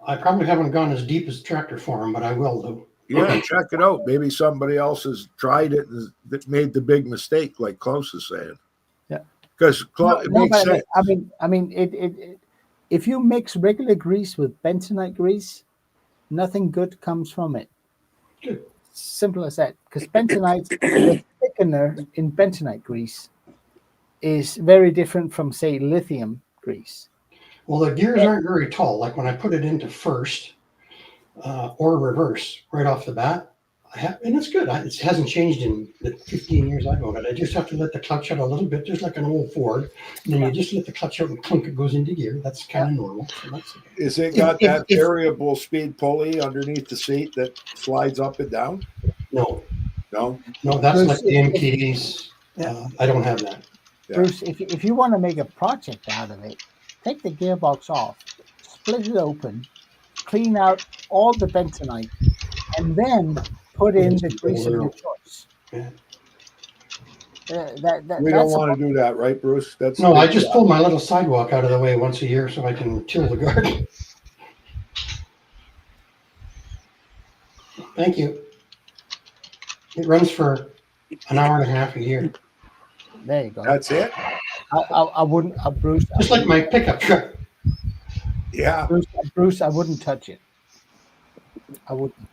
I probably haven't gone as deep as Tractor Forum, but I will, though. Yeah, check it out. Maybe somebody else has tried it and made the big mistake, like Klaus is saying. Yeah, because it makes sense. I mean, if you mix regular grease with bentonite grease, nothing good comes from it. Good. Simple as that. Because bentonite, the thickener in bentonite grease is very different from, say, lithium grease. Well, the gears aren't very tall. Like when I put it into first or reverse right off the bat, and it's good. It hasn't changed in the 15 years I've owned it. I just have to let the clutch out a little bit, just like an old Ford. And then you just let the clutch out and clunk, it goes into gear. That's kind of normal. So that's okay. Is it got that variable speed pulley underneath the seat that slides up and down? No, Bruce, that's like the MKDs. I don't have that. Yeah. Bruce, if you want to make a project out of it, take the gearbox off, split it open, clean out all the bentonite, and then put in the grease of your choice. Yeah. We don't want to do that, right, Bruce? No, I just pull my little sidewalk out of the way once a year so I can till the garden. Thank you. It runs for an hour and a half a year. There you go. That's it? I wouldn't, Bruce. Just like my pickup truck. Yeah. Bruce, I wouldn't touch it. I wouldn't.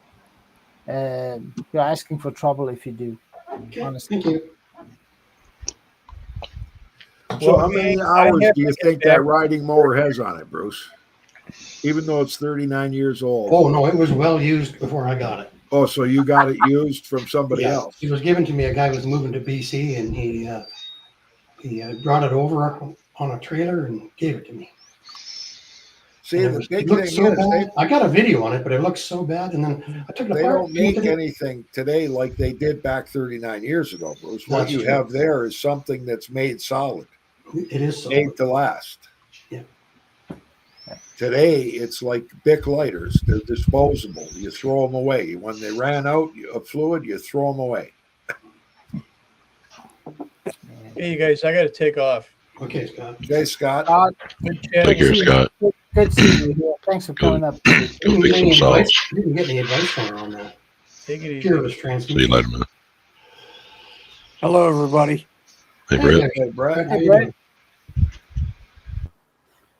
You're asking for trouble if you do. Okay, Honestly. thank you. So how many hours do you think that riding mower has on it, Bruce? Even though it's 39 years old. Oh, no, it was well used before I got it. Oh, so you got it used from somebody else. It was given to me. A guy was moving to BC, and he brought it over on a trailer and gave it to me. See, the big looked thing so is bad. I got a video on it, but it looks so bad. And then I took it they apart. don't make anything today like they did back 39 years ago, Bruce. What That's you true. have there is something that's made solid, It is so. made to last. Yeah. Today, it's like Bic lighters. They're disposable. You throw them away. When they ran out of fluid, you throw them away. Hey, you guys, I got to take off. Okay, Scott. Okay, Scott. Good chat. Take care, Scott. Good seeing you here. Thanks for coming up. Go fix some sauce. Didn't get any advice from her on that. Take it easy. Fearless See you transmission. later, man. Hello, everybody. Hey, Brett. Hey, Brett. How you doing?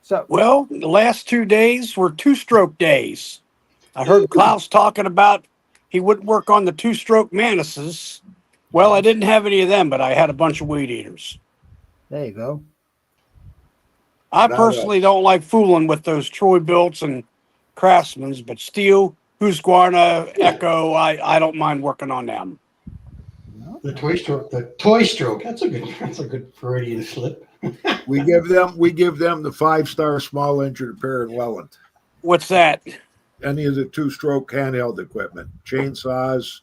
So, Well, the last 2 days were two-stroke days. I heard Klaus talking about he wouldn't work on the two-stroke Manuses. Well, I didn't have any of them, but I had a bunch of weed eaters. there you go. I Not personally don't like fooling with those Troy Builts and Craftsmans, but Steel, Husqvarna, Echo, I don't mind working on them. The toy stroke. That's a good Freudian slip. We give them the 5-star small engine repair in Welland. What's that? Any of the 2-stroke handheld equipment, chainsaws,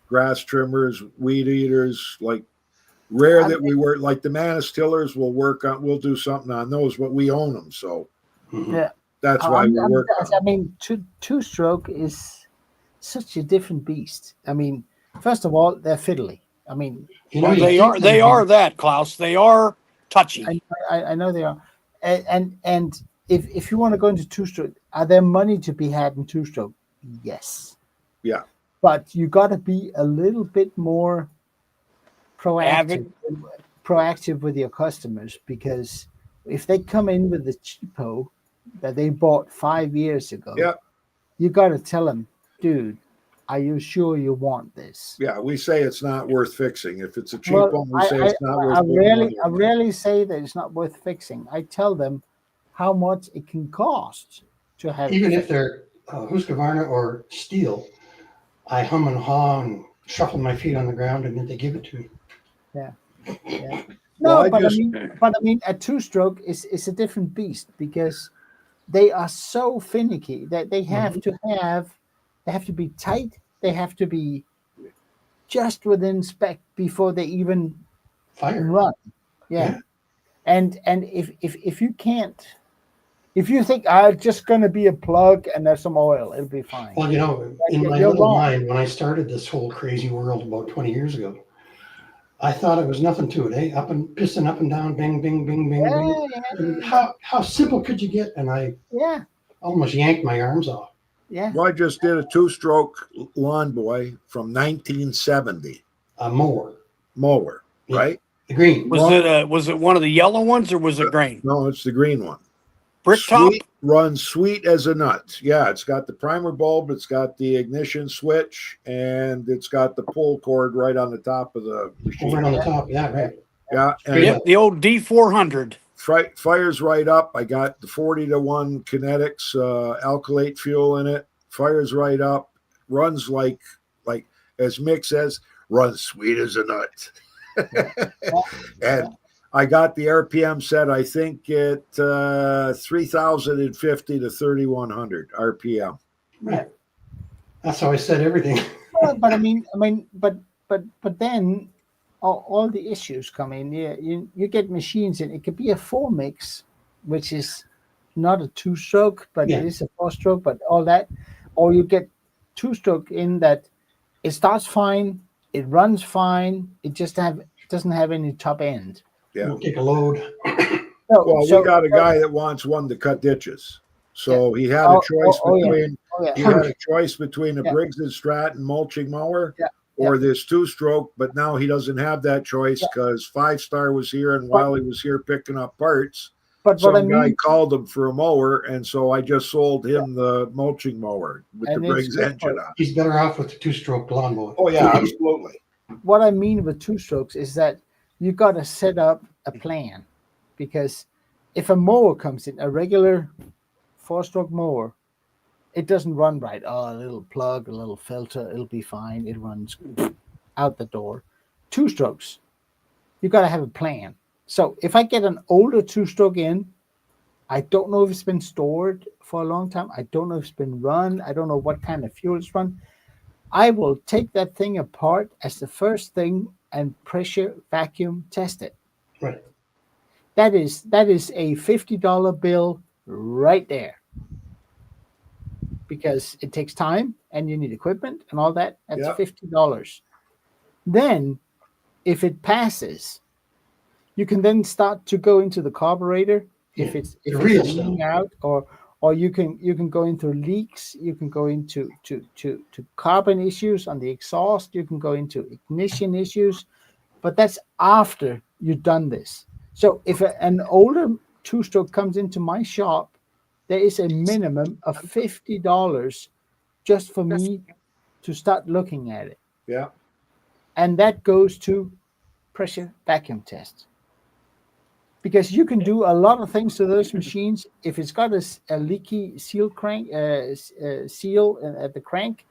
grass trimmers, weed eaters. Like rare that we work like the Manus tillers. We'll do something on those, but we own them, so Yeah. that's why we work on them. I mean, two-stroke is such a different beast. I mean, first of all, they're fiddly. I mean, You know, Well, you they are that, Klaus. They are touchy. I know they are. And if you want to go into two-stroke, are there money to be had in two-stroke? Yes. Yeah. But you got to be a little bit more proactive with your customers, because if they come in with the cheapo that they bought 5 years ago, Yeah. you got to tell them, dude, are you sure you want this? Yeah, we say it's not worth fixing. If it's a cheap Well, one, we say it's not worth I putting rarely, money I in. rarely say that it's not worth fixing. I tell them how much it can cost to have. even it if they're Husqvarna or steel, I hum and haw and shuffle my feet on the ground, and then they give it to me. Yeah. Well, No, I but just- I mean, a two-stroke is a different beast, because they are so finicky that they have to be tight. They have to be just within spec before they even Fire. run. Yeah. And if you can't, if you think it's just going to be a plug and there's some oil, it'll be fine. Well, you know, in my You're little wrong. mind, when I started this whole crazy world about 20 years ago, I thought it was nothing to it, eh? Piston up and down, bing, bing, bing, bing, bing. And how simple could you get? And I Yeah. almost yanked my arms off. Yeah. Well, I just did a 2-stroke lawn boy from 1970 A mower, mower, Yeah. right? the green. Was it one of the yellow ones, or was it green? No, it's the green one. Brick top? Sweet, runs sweet as a nut. Yeah, it's got the primer bulb, it's got the ignition switch, and it's got the pull cord right on the top of the machine. Over on the top. Yeah, right. Yeah, and Yep, the old D400. fires right up. I got the 40-to-1 kinetics alkylate fuel in it. Fires right up. Runs like as Mick says, runs sweet as a nut. And I got the RPM set, I think, at 3,050 to 3,100 RPM. Right. That's how I said everything. Well, but but then all the issues come in. You get machines in. It could be a 4-mix, which is not a 2-stroke, but Yeah. it is a 4-stroke. But all that, or you get 2-stroke in that it starts fine, it runs fine, it just doesn't have any top end. Yeah. We'll take a load. Well, we got a guy that wants one to cut ditches. So he had a choice between he had a choice between a Briggs & Stratton mulching mower or this 2-stroke, but now he doesn't have that choice because Fivestar was here, and while he was here picking up parts, But some what I guy mean, called him for a mower, and so I just sold him the mulching mower with And the it's Briggs good engine for- on. He's better off with the 2-stroke lawnmower. Oh yeah, absolutely. what I mean with 2-strokes is that you got to set up a plan, because if a mower comes in, a regular 4-stroke mower, it doesn't run right. Oh, a little plug, a little filter, it'll be fine. It runs out the door. 2-strokes, you got to have a plan. So if I get an older 2-stroke in, I don't know if it's been stored for a long time. I don't know if it's been run. I don't know what kind of fuel it's run. I will take that thing apart as the first thing and pressure vacuum test it. Right. That is a $50 bill right there, because it takes time and you need equipment and all that. That's Yeah. $50. Then, if it passes, You can then start to go into the carburetor if Yeah, it's the real leaking stuff. out, or you can go into leaks. You can go into to carbon issues on the exhaust. You can go into ignition issues, but that's after you've done this. So if an older two-stroke comes into my shop, there is a minimum of $50 just for me to start looking at it. Yeah. And that goes to pressure vacuum test. Because you can do a lot of things to those machines. If it's got a leaky seal crank, seal at the crank,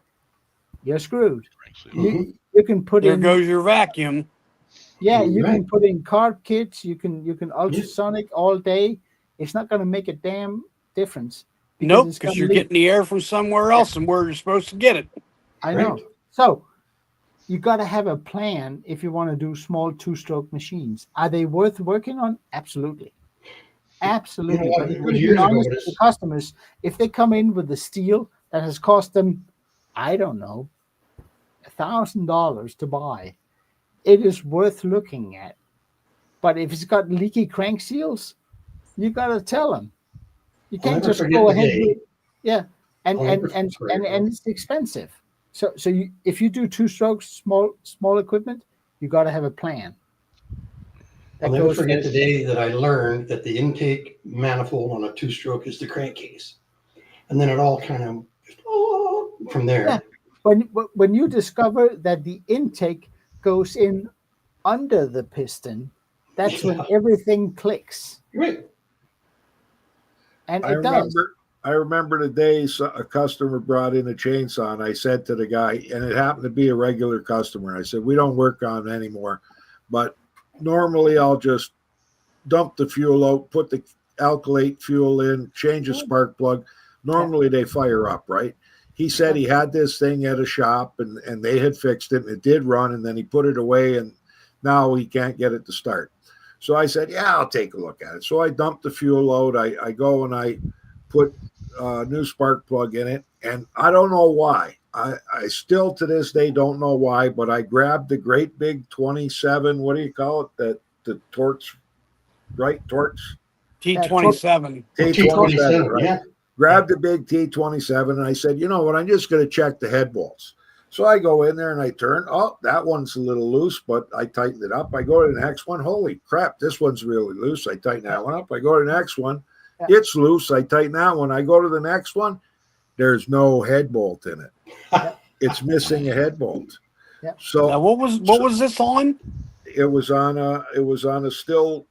you're screwed. You can put There in. goes your vacuum. Yeah, you Right. can put in carb kits. You can ultrasonic all day. It's not going to make a damn difference. Nope, it's because gonna you're leak. getting the air from somewhere else and where you're supposed to get it. I know. Right. So you got to have a plan if you want to do small two-stroke machines. Are they worth working on? Absolutely. Absolutely. what, But you it got was to be years ago, honest but with the it's- customers. If they come in with the steel that has cost them, I don't know, $1,000 to buy, it is worth looking at. But if it's got leaky crank seals, you got to tell them. You I'll can't never just forget go the ahead day. with, yeah, and I'll and never- and sorry, and, bro. and it's expensive. So if you do two strokes, small equipment, you got to have a plan. I'll never forget the day that I learned that the intake manifold on a two-stroke is the crankcase, and then it all kind of from there. Yeah. When you discover that the intake goes in under the piston, that's when Yeah. everything clicks, Right. and I it does. remember the days a customer brought in a chainsaw, and I said to the guy, and it happened to be a regular customer, and I said, we don't work on anymore, but normally I'll just dump the fuel out, put the alkylate fuel in, change a spark plug. Normally they fire up, right? He said he had this thing at a shop and they had fixed it and it did run, and then he put it away and now he can't get it to start. So I said, yeah, I'll take a look at it. So I dumped the fuel out. I go and I put a new spark plug in it, and I don't know why. I still to this day don't know why, but I grabbed the great big 27, what do you call it? The torch, right? Torch? T27. T27, right? Yeah. Grabbed the big T27 and I said, you know what? I'm just going to check the head bolts. So I go in there and I turn. Oh, that one's a little loose, but I tightened it up. I go to the next one. Holy crap, this one's really loose. I tighten that one up. I go to the next one. Yeah. It's loose. I tighten that one. I go to the next one. There's no head bolt in it. It's missing a head bolt. Yeah. So Now, what was this on? it was on a still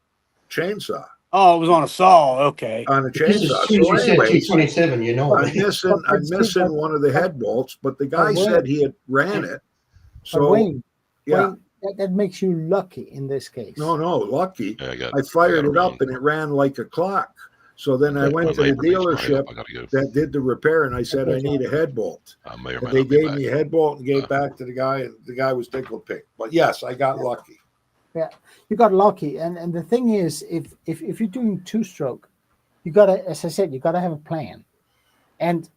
chainsaw. Oh, it was on a saw. Okay. On a Because chainsaw. as soon as So you said anyways, T27, you know. I'm missing one of the head bolts, but the guy said he had ran it. But So Wayne, yeah, that makes you lucky in this case. no, lucky. Yeah, I fired I it gotta up and it ran like a clock. So then I went to the dealership I gotta go. that did the repair and I said, I need a head bolt. I may or And may they not be gave back. me a head bolt and gave back to the guy, and the guy was tickled pink. But yes, I got lucky. Yeah, you got lucky, and the thing is, if you're doing two-stroke, you gotta, as I said, you gotta have a plan. And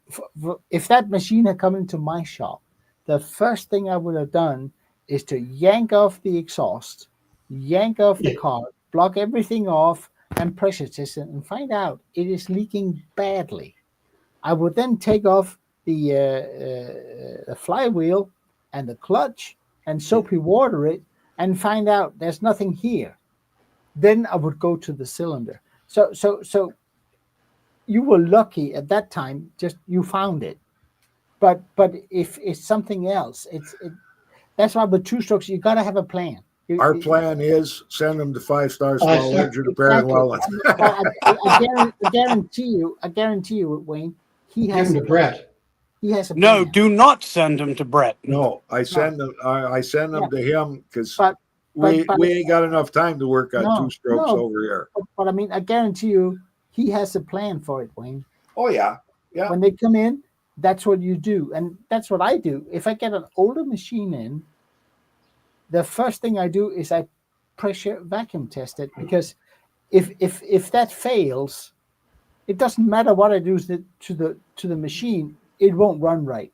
if that machine had come into my shop, the first thing I would have done is to yank off the exhaust, yank off the car, block everything off, and pressure test it and find out it is leaking badly. I would then take off the flywheel and the clutch and soapy water it and find out there's nothing here. Then I would go to the cylinder. So you were lucky at that time, just you found it. But if it's something else, that's why with two strokes you got to have a plan. Our plan is send them to Fivestar Small Engine Repair and Wellness. I guarantee you, Wayne, he Give has him to Brett. he has a No, plan. do not send them to Brett. No, I send them. I send them to him because But we ain't got enough time to work on two strokes over here. But I mean, I guarantee you, he has a plan for it, Wayne. Oh yeah, yeah. When they come in, that's what you do, and that's what I do. If I get an older machine in, the first thing I do is I pressure vacuum test it, because if that fails, it doesn't matter what I do to the machine, it won't run right.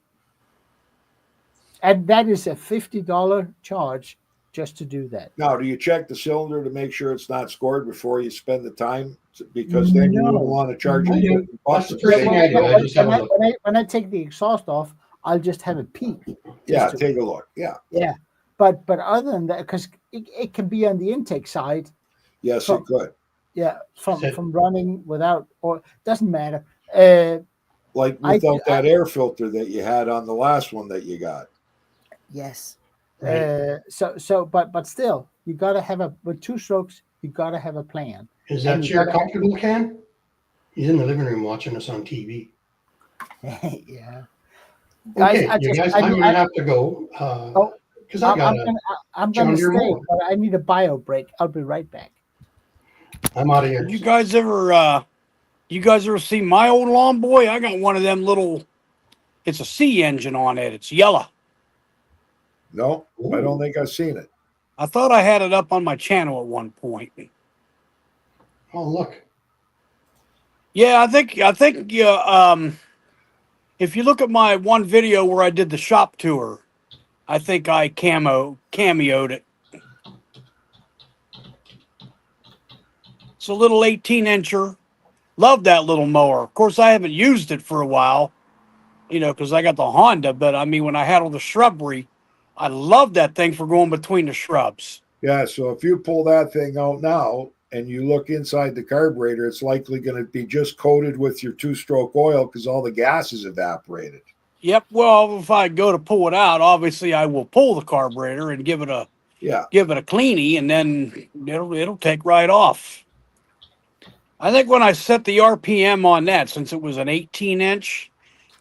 And that is a $50 charge just to do that. Now, do you check the cylinder to make sure it's not scored before you spend the time? Because then you No. wouldn't want to charge I it. do. That's the first thing I do. I just have a look. When I take the exhaust off, I'll just have a peek. Yeah, to- take a look. Yeah. Yeah. But other than that, because it can be on the intake side. Yes, From- it could. Yeah, So- from running without, or doesn't matter. Like I- without that air filter that you had on the last one that you got. Yes. Right. But still, you gotta have with 2 strokes. You gotta have a plan. Is that And you chair gotta- comfortable, Ken? He's in the living room watching us on TV. Yeah. Okay, I you just- guys, I I'm need- gonna have to go. Oh, Because I I'm got gonna, I'm John gonna Deere stay, mower. but I need a bio break. I'll be right back. I'm out of here. You guys ever see my old lawn boy? I got one of them little. It's a C engine on it. It's yellow. No, I don't think I've seen it. I thought I had it up on my channel at one point. Oh, look. Yeah, I think if you look at my one video where I did the shop tour, I think I cameoed it. It's a little 18-incher. Love that little mower. Of course, I haven't used it for a while, because I got the Honda. But I mean, when I had all the shrubbery, I love that thing for going between the shrubs. Yeah, so if you pull that thing out now and you look inside the carburetor, it's likely going to be just coated with your 2-stroke oil because all the gas is evaporated. Yep. Well, if I go to pull it out, obviously I will pull the carburetor and give it a cleanie, and then it'll take right off. I think when I set the RPM on that, since it was an 18-inch,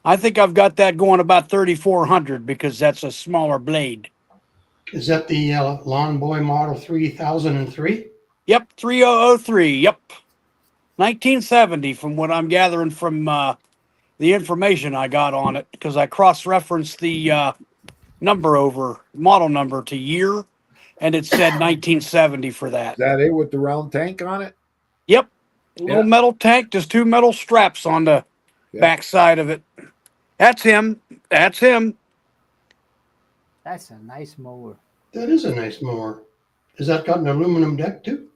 I think I've got that going about 3,400 because that's a smaller blade. Is that the Lawn Boy Model 3003? Yep, 3003. Yep, 1970 from what I'm gathering from the information I got on it, because I cross-referenced the model number to year, and it said 1970 for that. Is that it with the round tank on it? Yep, little metal tank, just 2 metal straps on the back side of it. That's him. That's him. That's a nice mower. That is a nice mower. Has that got an aluminum deck too?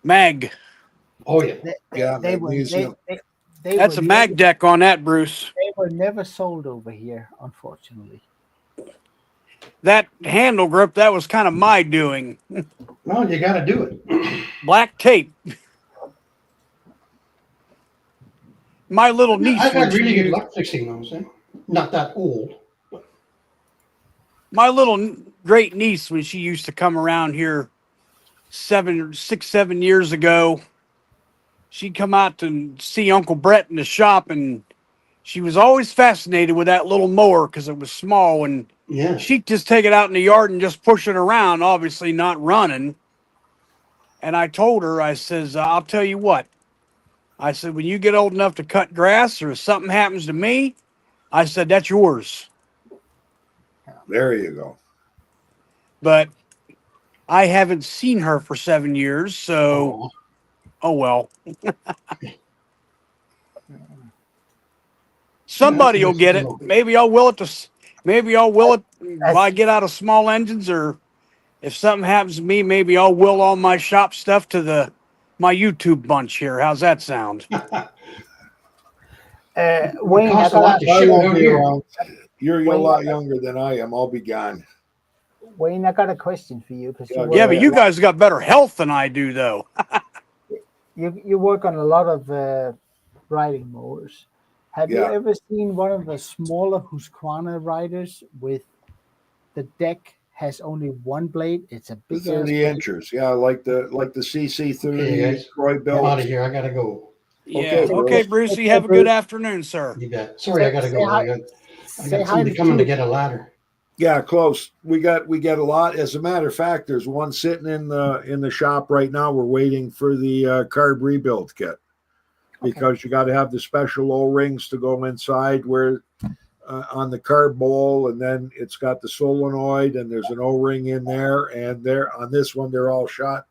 Mag. Oh, yeah. They were That's a mag deck on that, Bruce. They were never sold over here, unfortunately. That handle grip, that was kind of my doing. Well, you got to do it. Black tape. My little niece. I've when had she really good used- luck fixing those. Not that old. My little great niece, when she used to come around here 7 years ago, she'd come out to see Uncle Brett in the shop, and she was always fascinated with that little mower because it was small, and Yeah. she'd just take it out in the yard and just push it around, obviously not running. And I told her, I says, I'll tell you what. I said, when you get old enough to cut grass or if something happens to me, I said, that's yours. There you go. But I haven't seen her for 7 years, so oh well. Somebody will get it. Maybe I'll will it when I get out of small engines, or if something happens to me, maybe I'll will all my shop stuff to my YouTube bunch here. How's that sound? Wayne, Costs a lot to I ship won't out be here. around. You're a lot younger than I am. I'll be gone. Wayne, I got a question for you because Yeah, but you guys got better health than I do, though. you work on a lot of riding mowers. Have you ever seen one of the smaller Husqvarna riders with the deck has only one blade? It's a big 30 inches. Yeah, like the CC30 Okay, guys. Troy I'm Bill. out of here. I got to go. Yeah. Okay, Okay, Brucey. Have a good afternoon, sir. You bet. Sorry, I got to Say go. hi- I got Say hi somebody to coming to Stu. get a ladder. Yeah, close. We get a lot. As a matter of fact, there's one sitting in the shop right now. We're waiting for the carb rebuild kit because you got to have the special O-rings to go inside where on the carb bowl, and then it's got the solenoid, and there's an O-ring in there, and there on this one they're all shot.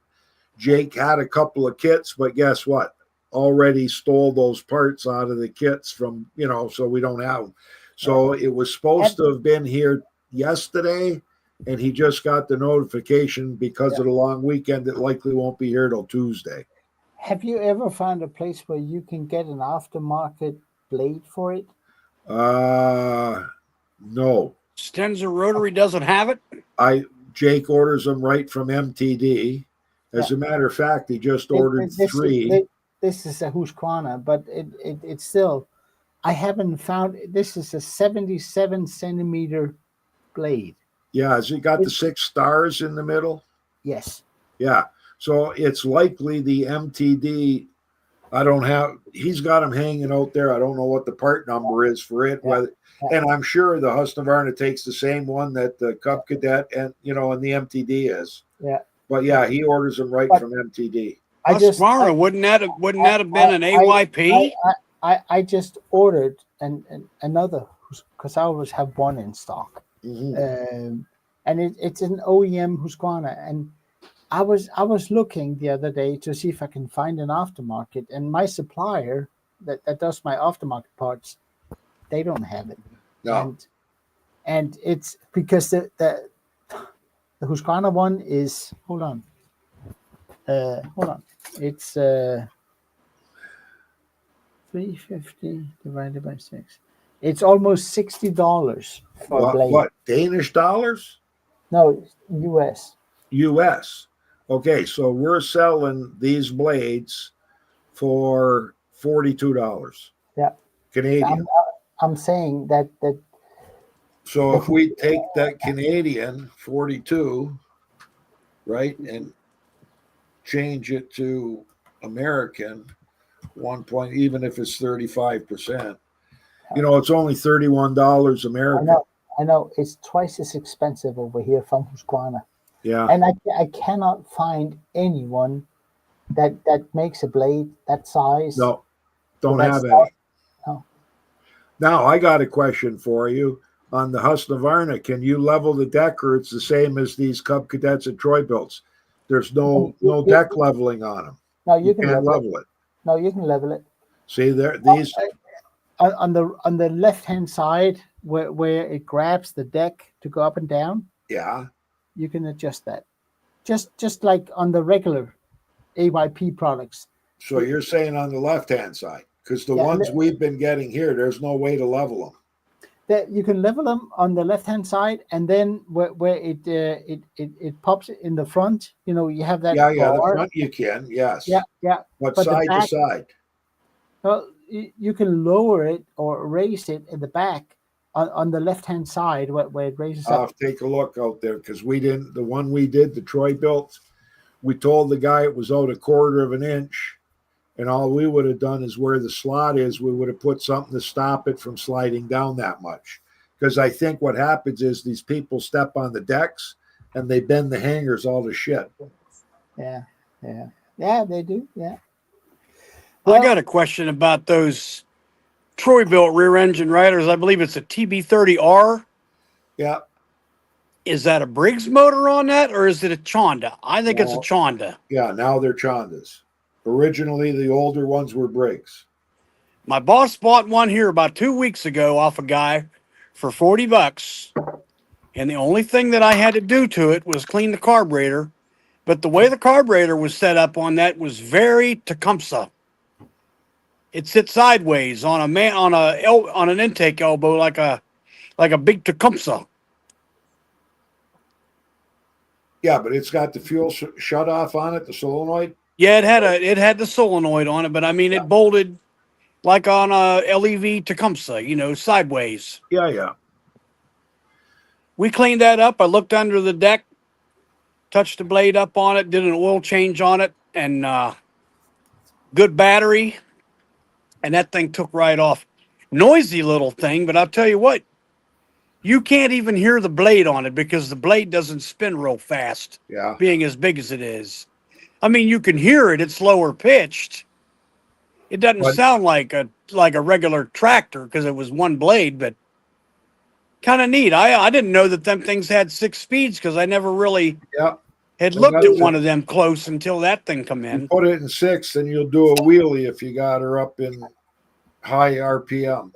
Jake had a couple of kits, but guess what? Already stole those parts out of the kits from, so we don't have them. So it was supposed to have been here yesterday, and he just got the notification because of the long weekend that likely won't be here till Tuesday. Have you ever found a place where you can get an aftermarket blade for it? No. Stenzer Rotary doesn't have it. Jake orders them right from MTD. As a matter of fact, he just ordered three. This is a Husqvarna, but it's still, I haven't found, this is a 77 centimeter blade. Yeah, has it got the 6 stars in the middle? Yes. Yeah. So it's likely the MTD. He's got them hanging out there. I don't know what the part number is for it. Yeah. And I'm sure the Husqvarna takes the same one that the Cub Cadet and the MTD is. Yeah. But yeah, he orders them right from MTD. Husqvarna, wouldn't that have been an AYP? I just ordered another, because I always have one in stock. Mm-hmm. And it's an OEM Husqvarna, and I was looking the other day to see if I can find an aftermarket, and my supplier that does my aftermarket parts, they don't have it. No. And it's because the Husqvarna one is, hold on. It's 350 divided by 6. It's almost $60 for a blade. What, Danish dollars? No, US. US. Okay, so we're selling these blades for $42. Yeah. Canadian. I'm saying that So if we take that Canadian 42, right, and change it to American, even if it's 35%, it's only $31 American. I know it's twice as expensive over here from Husqvarna. Yeah. And I cannot find anyone that makes a blade that size. No, don't that have size. any. No. Now I got a question for you. On the Husqvarna, can you level the deck, or it's the same as these Cub Cadets and Troy builds? There's no deck leveling on them. No, you can can't level it. No, you can level it. See there, these on the left hand side where it grabs the deck to go up and down. Yeah. You can adjust that. Just like on the regular AYP products. So you're saying on the left hand side, because the ones we've been getting here, there's no way to level them. That you can level them on the left hand side, and then where it pops in the front, you have that. Yeah, the front you can, yes. Yeah. But side to side. Well, you can lower it or raise it in the back on the left hand side where it raises I'll up. have to take a look out there, because the one we did, the Troy built, we told the guy it was out 1/4 of an inch. And all we would have done is where the slot is, we would have put something to stop it from sliding down that much. Because I think what happens is these people step on the decks and they bend the hangers all to shit. Yeah, they do. Yeah. I got a question about those Troy built rear engine riders. I believe it's a TB30R. Yeah. Is that a Briggs motor on that, or is it a Chonda? I think it's a Chonda. Yeah, now they're Chondas. Originally, the older ones were Briggs. My boss bought one here about 2 weeks ago off a guy for $40. And the only thing that I had to do to it was clean the carburetor. But the way the carburetor was set up on that was very Tecumseh. It sits sideways on an intake elbow like a big Tecumseh. Yeah, but it's got the fuel shut off on it, the solenoid. Yeah, it had the solenoid on it, but I mean it bolted like on a LEV Tecumseh, sideways. Yeah. We cleaned that up. I looked under the deck, touched the blade up on it, did an oil change on it, and good battery, and that thing took right off. Noisy little thing, but I'll tell you what, you can't even hear the blade on it because the blade doesn't spin real fast, being as big as it is. I mean, you can hear it. It's lower pitched. It doesn't sound like a regular tractor because it was one blade, but kind of neat. I didn't know that them things had 6 speeds because I never really had looked at one of them close until that thing come in. You put it in 6 and you'll do a wheelie if you got her up in high RPM.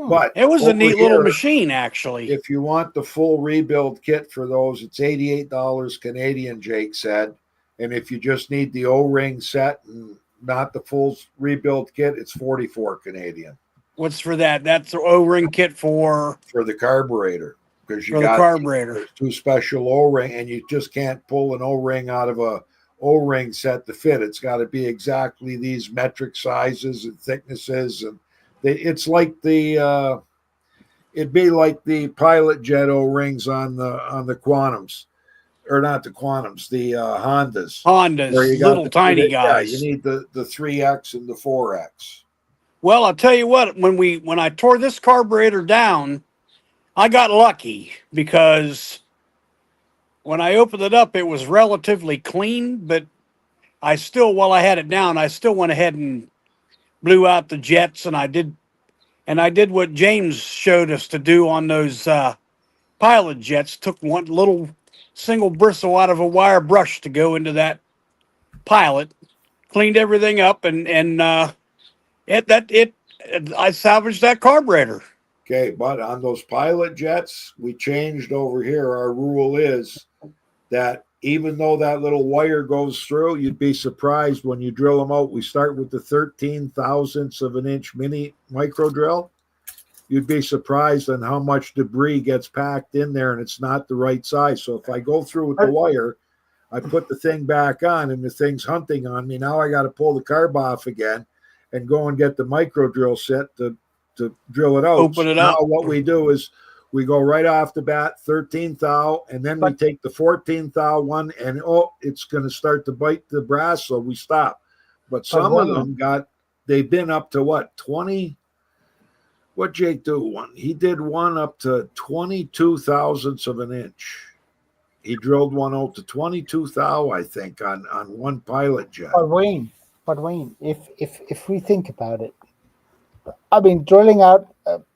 But It was a over neat little here, machine, actually. if you want the full rebuild kit for those, it's $88 Canadian, Jake said. And if you just need the O-ring set and not the full rebuild kit, it's 44 Canadian What's for that? That's the O-ring kit for for the carburetor. Because you the got carburetor. there's two special O-ring, and you just can't pull an O-ring out of a O-ring set to fit. It's got to be exactly these metric sizes and thicknesses, and it's like the it'd be like the pilot jet O-rings on the Quantums, or not the Quantums, the Hondas. Where you Hondas, got little tiny yeah, guys. you need the 3X and the 4X. Well, I'll tell you what, when I tore this carburetor down, I got lucky because when I opened it up, it was relatively clean, but I still, while I had it down, I still went ahead and blew out the jets, and I did what James showed us to do on those pilot jets. Took one little single bristle out of a wire brush to go into that pilot, cleaned everything up, and I salvaged that carburetor. Okay, but on those pilot jets, we changed over here. Our rule is that even though that little wire goes through, you'd be surprised when you drill them out. We start with the 13 thousandths of an inch mini micro drill. You'd be surprised on how much debris gets packed in there, and it's not the right size. So if I go through with the wire, I put the thing back on, and the thing's hunting on me. Now I got to pull the carb off again and go and get the micro drill set to drill it out. Open it up. Now what we do is we go right off the bat, 13th thou, and then we take the 14th thou one, and it's going to start to bite the brass, so we stop. But some of them they've been up to what, 20? What Jake do one? He did one up to 22 thousandths of an inch. He drilled one out to 22 thou, I think, on one pilot jet. But Wayne, if we think about it, I mean, drilling out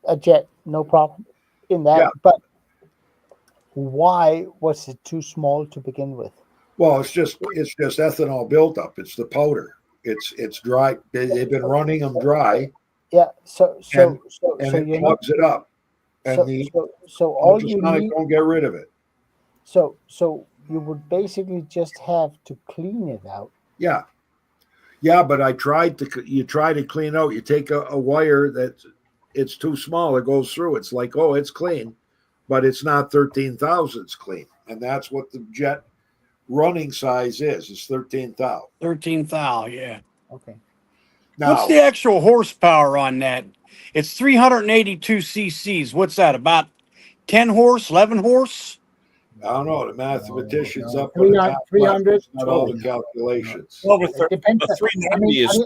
a jet, no problem in that. Yeah. But why was it too small to begin with? Well, it's just ethanol buildup. It's the powder. It's dry. They've been running them dry. Yeah. So it plugs it up. And so all you need, don't get rid of it. So you would basically just have to clean it out. Yeah. Yeah, but you try to clean out. You take a wire it's too small. It goes through. It's like, it's clean, but it's not 13 thousandths clean. And that's what the jet running size is. It's 13 thou. 13 thou, yeah. Okay. Now, What's the actual horsepower on that? It's 382 cc's. What's that, about 10 horse, 11 horse? I don't know. The mathematician's up 300. Not all the calculations. Well, with It depends. the 390 is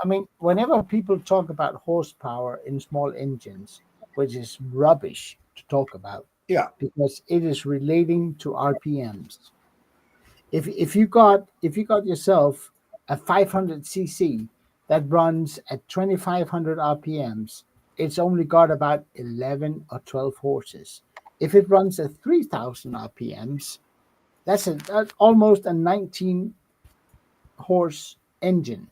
I mean, whenever people talk about horsepower in small engines, which is rubbish to talk about, Yeah. because it is relating to RPMs. If you got yourself a 500 cc that runs at 2,500 RPMs, it's only got about 11 or 12 horses. If it runs at 3,000 RPMs, that's almost a 19 horse engine.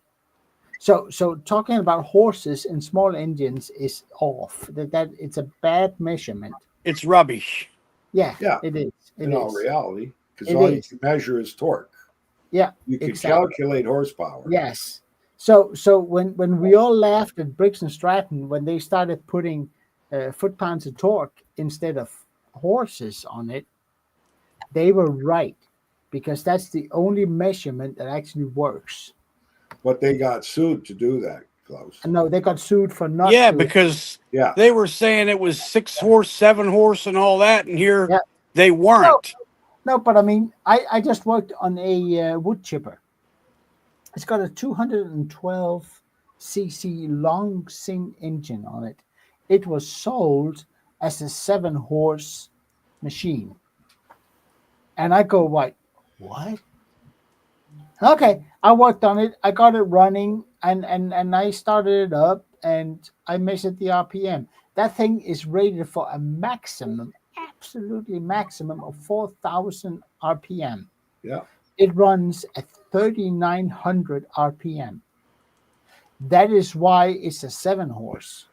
So talking about horses in small engines is off. That it's a bad measurement. It's rubbish. Yeah, Yeah. it is. In all reality, because It all is. you can measure is torque. Yeah, You can exactly. calculate horsepower. Yes. So when we all laughed at Briggs and Stratton when they started putting foot-pounds of torque instead of horses on it, they were right, because that's the only measurement that actually works. But they got sued to do that, Klaus. And no, they got sued for not. Yeah, doing it. because Yeah. they were saying it was 6 horse, 7 horse, and all that, and here Yeah. they weren't. No, but I mean, I just worked on a wood chipper. It's got a 212 cc long sing engine on it. It was sold as a 7 horse machine. And I go, what? Okay, I worked on it. I got it running, and I started it up, and I measured the RPM. That thing is rated for a maximum, absolutely maximum of 4,000 RPM. Yeah. It runs at 3,900 RPM. That is why it's a 7 horse.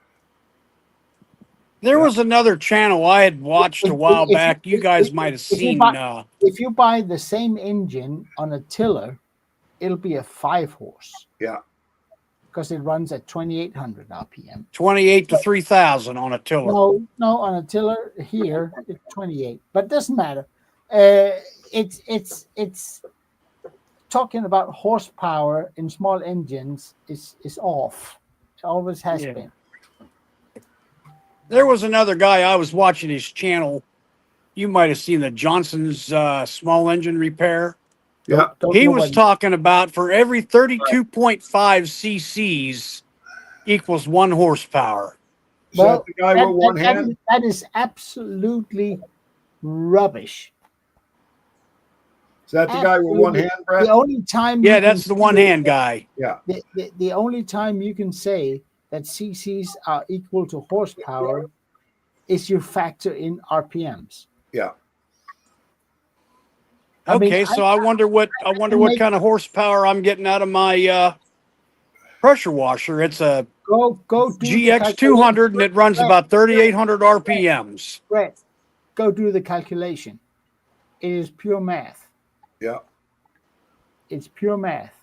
There was another channel I had watched a while If you- back. You guys if- might have if you seen. buy- If you buy the same engine on a tiller, it'll be a 5-horse. Yeah. Because it runs at 2,800 RPM. 28 to 3,000 on a tiller. No, on a tiller here it's 28, but it doesn't matter. It's talking about horsepower in small engines is off. It always has Yeah. been. There was another guy I was watching his channel. You might have seen the Johnson's small engine repair. Yeah. Don't He know was what- talking about for every 32.5 cc's equals 1 horsepower. Is that the guy with one hand? That is absolutely rubbish. Is that the guy with one hand, Brett? The only time Yeah, you that's can the one hand guy. Yeah. The only time you can say that cc's are equal to horsepower is you factor in RPMs. Yeah. I mean, Okay, so I wonder what make- kind of horsepower I'm getting out of my pressure washer. It's a Go do the GX 200 and it runs Brett, about 3,800 RPMs. Brett, go do the calculation. It is pure math. Yeah. It's pure math.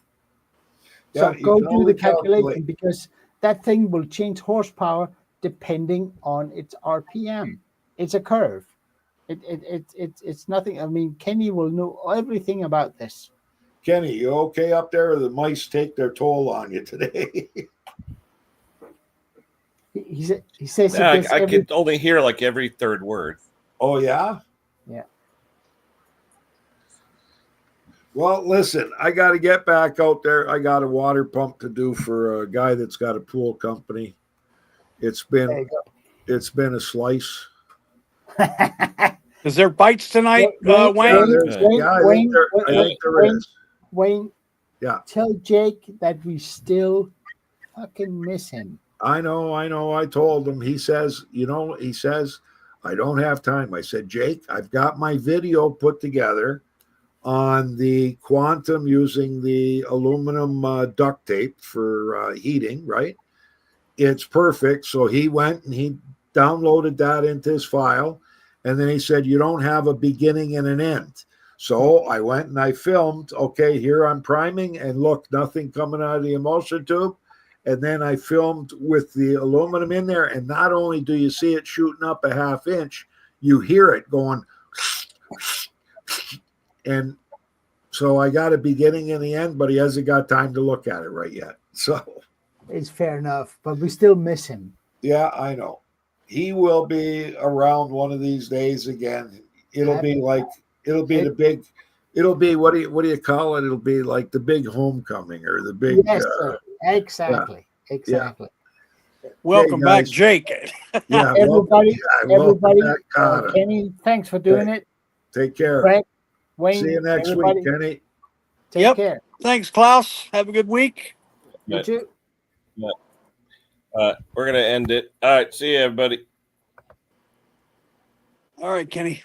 Yeah, So you go can do only the calculation calculate. because that thing will change horsepower depending on its RPM. It's a curve. It's nothing. I mean, Kenny will know everything about this. Kenny, you okay up there? Or the mice take their toll on you today? He says Yeah, it I every, could only hear like every third word. Oh, yeah? Yeah. Well, listen, I got to get back out there. I got a water pump to do for a guy that's got a pool company. It's there been a slice. you go. Is there bites tonight, Wayne, Wayne? there's- I think there is. Wayne, Yeah. tell Jake that we still fucking miss him. I know. I told him. He says, I don't have time. I said, Jake, I've got my video put together on the Quantum using the aluminum duct tape for heating, right? It's perfect. So he went and he downloaded that into his file. And then he said, you don't have a beginning and an end. So I went and I filmed, okay, here I'm priming and look, nothing coming out of the emulsion tube. And then I filmed with the aluminum in there. And not only do you see it shooting up a 1/2 inch, you hear it going. And so I got a beginning and the end, but he hasn't got time to look at it right yet. So It's fair enough, but we still miss him. yeah, I know. He will be around one of these days again. It'll be what do you call it? It'll be like the big homecoming or the big Yes, sir. Exactly. Welcome back, guys. Jake. yeah, Everybody, welcome everybody, back, Connor. Kenny, thanks for doing it. Take care. Brett, Wayne, See you next everybody, week, Kenny. take Yep. care. Thanks, Klaus. Have a good week. You Right. too. We're gonna end it. All right, see you, everybody. All right, Kenny.